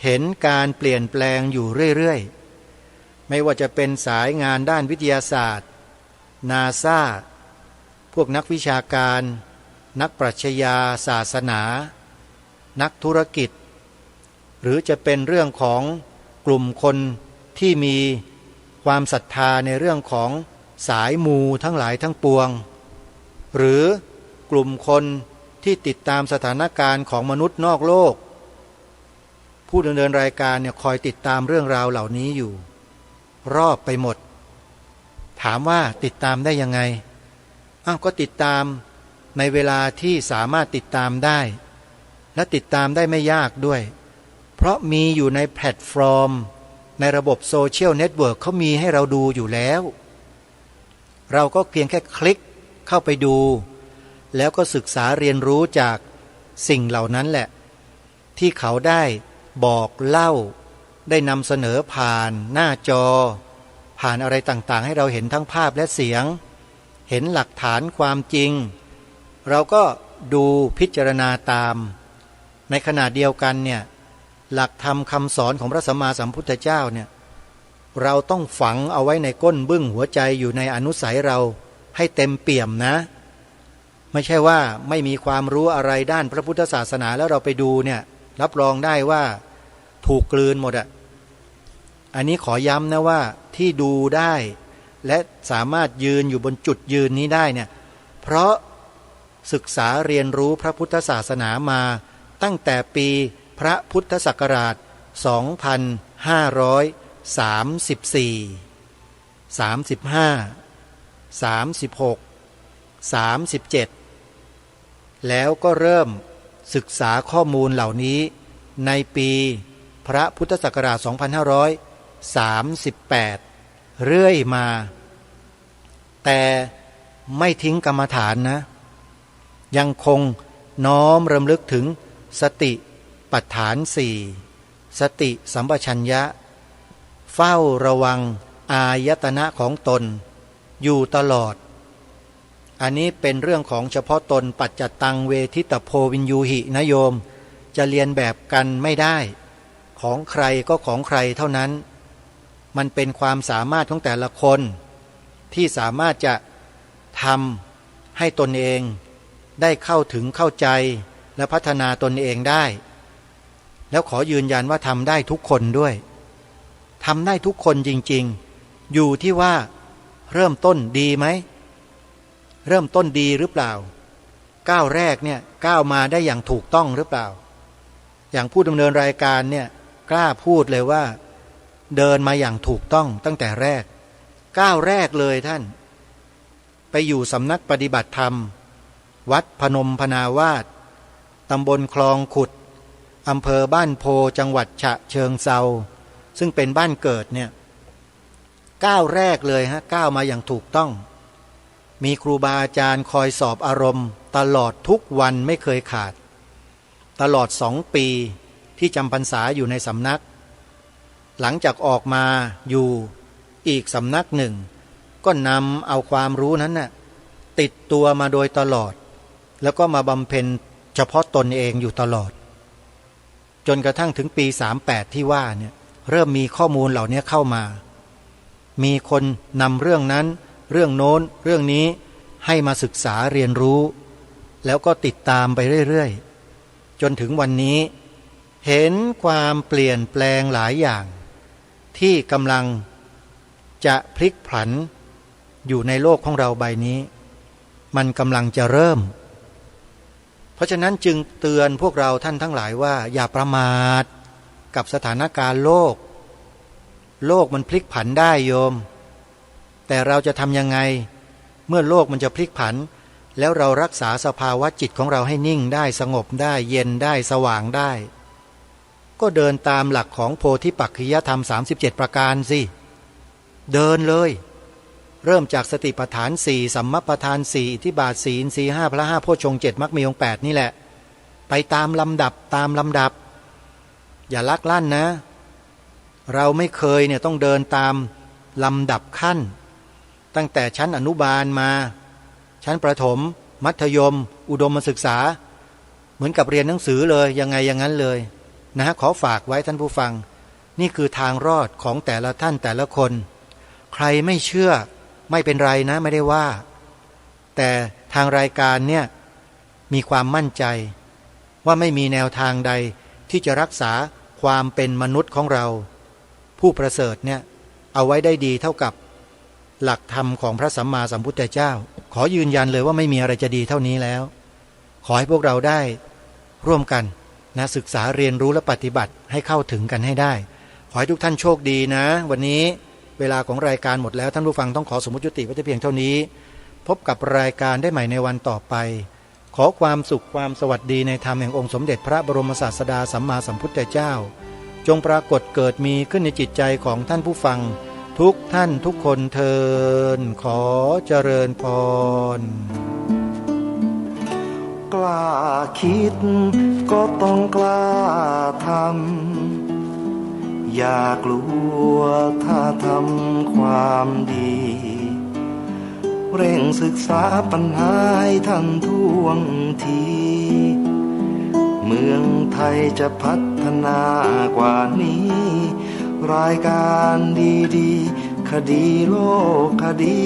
[SPEAKER 3] เห็นการเปลี่ยนแปลงอยู่เรื่อยๆไม่ว่าจะเป็นสายงานด้านวิทยาศาสตร์นาซาพวกนักวิชาการนักปรัชญาศาสนานักธุรกิจหรือจะเป็นเรื่องของกลุ่มคนที่มีความศรัทธาในเรื่องของสายมูทั้งหลายทั้งปวงหรือกลุ่มคนที่ติดตามสถานการณ์ของมนุษย์นอกโลกผู้ดำเนินรายการเนี่ยคอยติดตามเรื่องราวเหล่านี้อยู่รอบไปหมดถามว่าติดตามได้ยังไงก็ติดตามในเวลาที่สามารถติดตามได้และติดตามได้ไม่ยากด้วยเพราะมีอยู่ในแพลตฟอร์มในระบบโซเชียลเน็ตเวิร์กเขามีให้เราดูอยู่แล้วเราก็เพียงแค่คลิกเข้าไปดูแล้วก็ศึกษาเรียนรู้จากสิ่งเหล่านั้นแหละที่เขาได้บอกเล่าได้นำเสนอผ่านหน้าจอผ่านอะไรต่างๆให้เราเห็นทั้งภาพและเสียงเห็นหลักฐานความจริงเราก็ดูพิจารณาตามในขณะเดียวกันเนี่ย หลักธรรมคำสอนของพระสัมมาสัมพุทธเจ้าเนี่ยเราต้องฝังเอาไว้ในก้นบึ้งหัวใจอยู่ในอนุสัยเราให้เต็มเปี่ยมนะไม่ใช่ว่าไม่มีความรู้อะไรด้านพระพุทธศาสนาแล้วเราไปดูเนี่ยรับรองได้ว่าถูกกลืนหมดอ่ะอันนี้ขอย้ำนะว่าที่ดูได้และสามารถยืนอยู่บนจุดยืนนี้ได้เนี่ยเพราะศึกษาเรียนรู้พระพุทธศาสนามาตั้งแต่ปีพระพุทธศักราช 2534 35 36 37แล้วก็เริ่มศึกษาข้อมูลเหล่านี้ในปีพระพุทธศักราช 2538 เรื่อยมาแต่ไม่ทิ้งกรรมฐานนะยังคงน้อมรำลึกถึงสติปัฏฐานสี่สติสัมปชัญญะเฝ้าระวังอายตนะของตนอยู่ตลอดอันนี้เป็นเรื่องของเฉพาะตนปัจจตังเวทิตโพวินยูหินะโยมจะเรียนแบบกันไม่ได้ของใครก็ของใครเท่านั้นมันเป็นความสามารถของแต่ละคนที่สามารถจะทำให้ตนเองได้เข้าถึงเข้าใจและพัฒนาตนเองได้แล้วขอยืนยันว่าทำได้ทุกคนด้วยทำได้ทุกคนจริงๆอยู่ที่ว่าเริ่มต้นดีไหมเริ่มต้นดีหรือเปล่าก้าวแรกเนี่ยก้าวมาได้อย่างถูกต้องหรือเปล่าอย่างผู้ดำเนินรายการเนี่ยกล้าพูดเลยว่าเดินมาอย่างถูกต้องตั้งแต่แรกก้าวแรกเลยท่านไปอยู่สำนักปฏิบัติธรรมวัดพนมพนาวาสตำบลคลองขุดอำเภอบ้านโพจังหวัดฉะเชิงเทราซึ่งเป็นบ้านเกิดเนี่ยก้าวแรกเลยฮะก้าวมาอย่างถูกต้องมีครูบาอาจารย์คอยสอบอารมณ์ตลอดทุกวันไม่เคยขาดตลอด2 ปีที่จำพรรษาอยู่ในสำนักหลังจากออกมาอยู่อีกสำนักหนึ่งก็นำเอาความรู้นั้นน่ะติดตัวมาโดยตลอดแล้วก็มาบำเพ็ญเฉพาะตนเองอยู่ตลอดจนกระทั่งถึงปี38ที่ว่าเนี่ยเริ่มมีข้อมูลเหล่านี้เข้ามามีคนนำเรื่องนั้นเรื่องโน้นเรื่องนี้ให้มาศึกษาเรียนรู้แล้วก็ติดตามไปเรื่อยๆจนถึงวันนี้เห็นความเปลี่ยนแปลงหลายอย่างที่กำลังจะพลิกผันอยู่ในโลกของเราใบนี้มันกำลังจะเริ่มเพราะฉะนั้นจึงเตือนพวกเราท่านทั้งหลายว่าอย่าประมาทกับสถานการณ์โลกมันพลิกผันได้โยมแต่เราจะทำยังไงเมื่อโลกมันจะพลิกผันแล้วเรารักษาสภาวะจิตของเราให้นิ่งได้สงบได้เย็นได้สว่างได้ก็เดินตามหลักของโพธิปักขิยธรรม37ประการสิเดินเลยเริ่มจากสติปัฏฐาน4สัมมัปปทาน4อิทธิบาท4อินทรีย์5พละ5โพชฌงค์7มรรคมีองค์8นี่แหละไปตามลำดับอย่าลักลั่นนะเราไม่เคยเนี่ยต้องเดินตามลำดับขั้นตั้งแต่ชั้นอนุบาลมาชั้นประถมมัธยมอุดมศึกษาเหมือนกับเรียนหนังสือเลยยังไงอย่างนั้นเลยนะขอฝากไว้ท่านผู้ฟังนี่คือทางรอดของแต่ละท่านแต่ละคนใครไม่เชื่อไม่เป็นไรนะไม่ได้ว่าแต่ทางรายการเนี่ยมีความมั่นใจว่าไม่มีแนวทางใดที่จะรักษาความเป็นมนุษย์ของเราผู้ประเสริฐเนี่ยเอาไว้ได้ดีเท่ากับหลักธรรมของพระสัมมาสัมพุทธเจ้าขอยืนยันเลยว่าไม่มีอะไรจะดีเท่านี้แล้วขอให้พวกเราได้ร่วมกันนะศึกษาเรียนรู้และปฏิบัติให้เข้าถึงกันให้ได้ขอให้ทุกท่านโชคดีนะวันนี้เวลาของรายการหมดแล้วท่านผู้ฟังต้องขอสมมุติยุติไว้แต่เพียงเท่านี้พบกับรายการได้ใหม่ในวันต่อไปขอความสุขความสวัสดีในธรรมแห่งองค์สมเด็จพระบรมศาสดาสัมมาสัมพุทธเจ้าจงปรากฏเกิดมีขึ้นในจิตใจของท่านผู้ฟังทุกท่านทุกคนเทินขอเจริญพร
[SPEAKER 4] กล้าคิดก็ต้องกล้าทำอย่ากลัวถ้าทำความดีเร่งศึกษาปัญหาให้ทันท่วงที เมืองไทยจะพัฒนากว่านี้ รายการดีๆคดีโลกคดี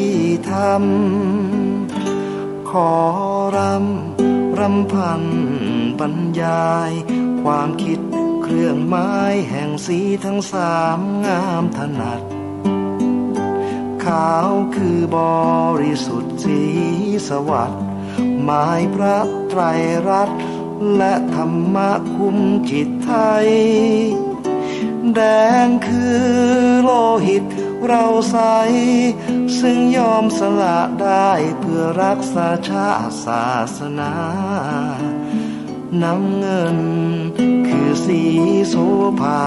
[SPEAKER 4] ธรรม ขอรำพันบรรยายความคิดเครื่องไม้แห่งสีทั้งสามงามถนัด ขาวคือบริสุทธิ์สีสวัสดิ์หมายพระไตรรัตน์และธรรมะคุ้มจิตไทย แดงคือโลหิตเราใสซึ่งยอมสละได้เพื่อรักษาชาติศาสนา น้ำเงินคือสีโสภา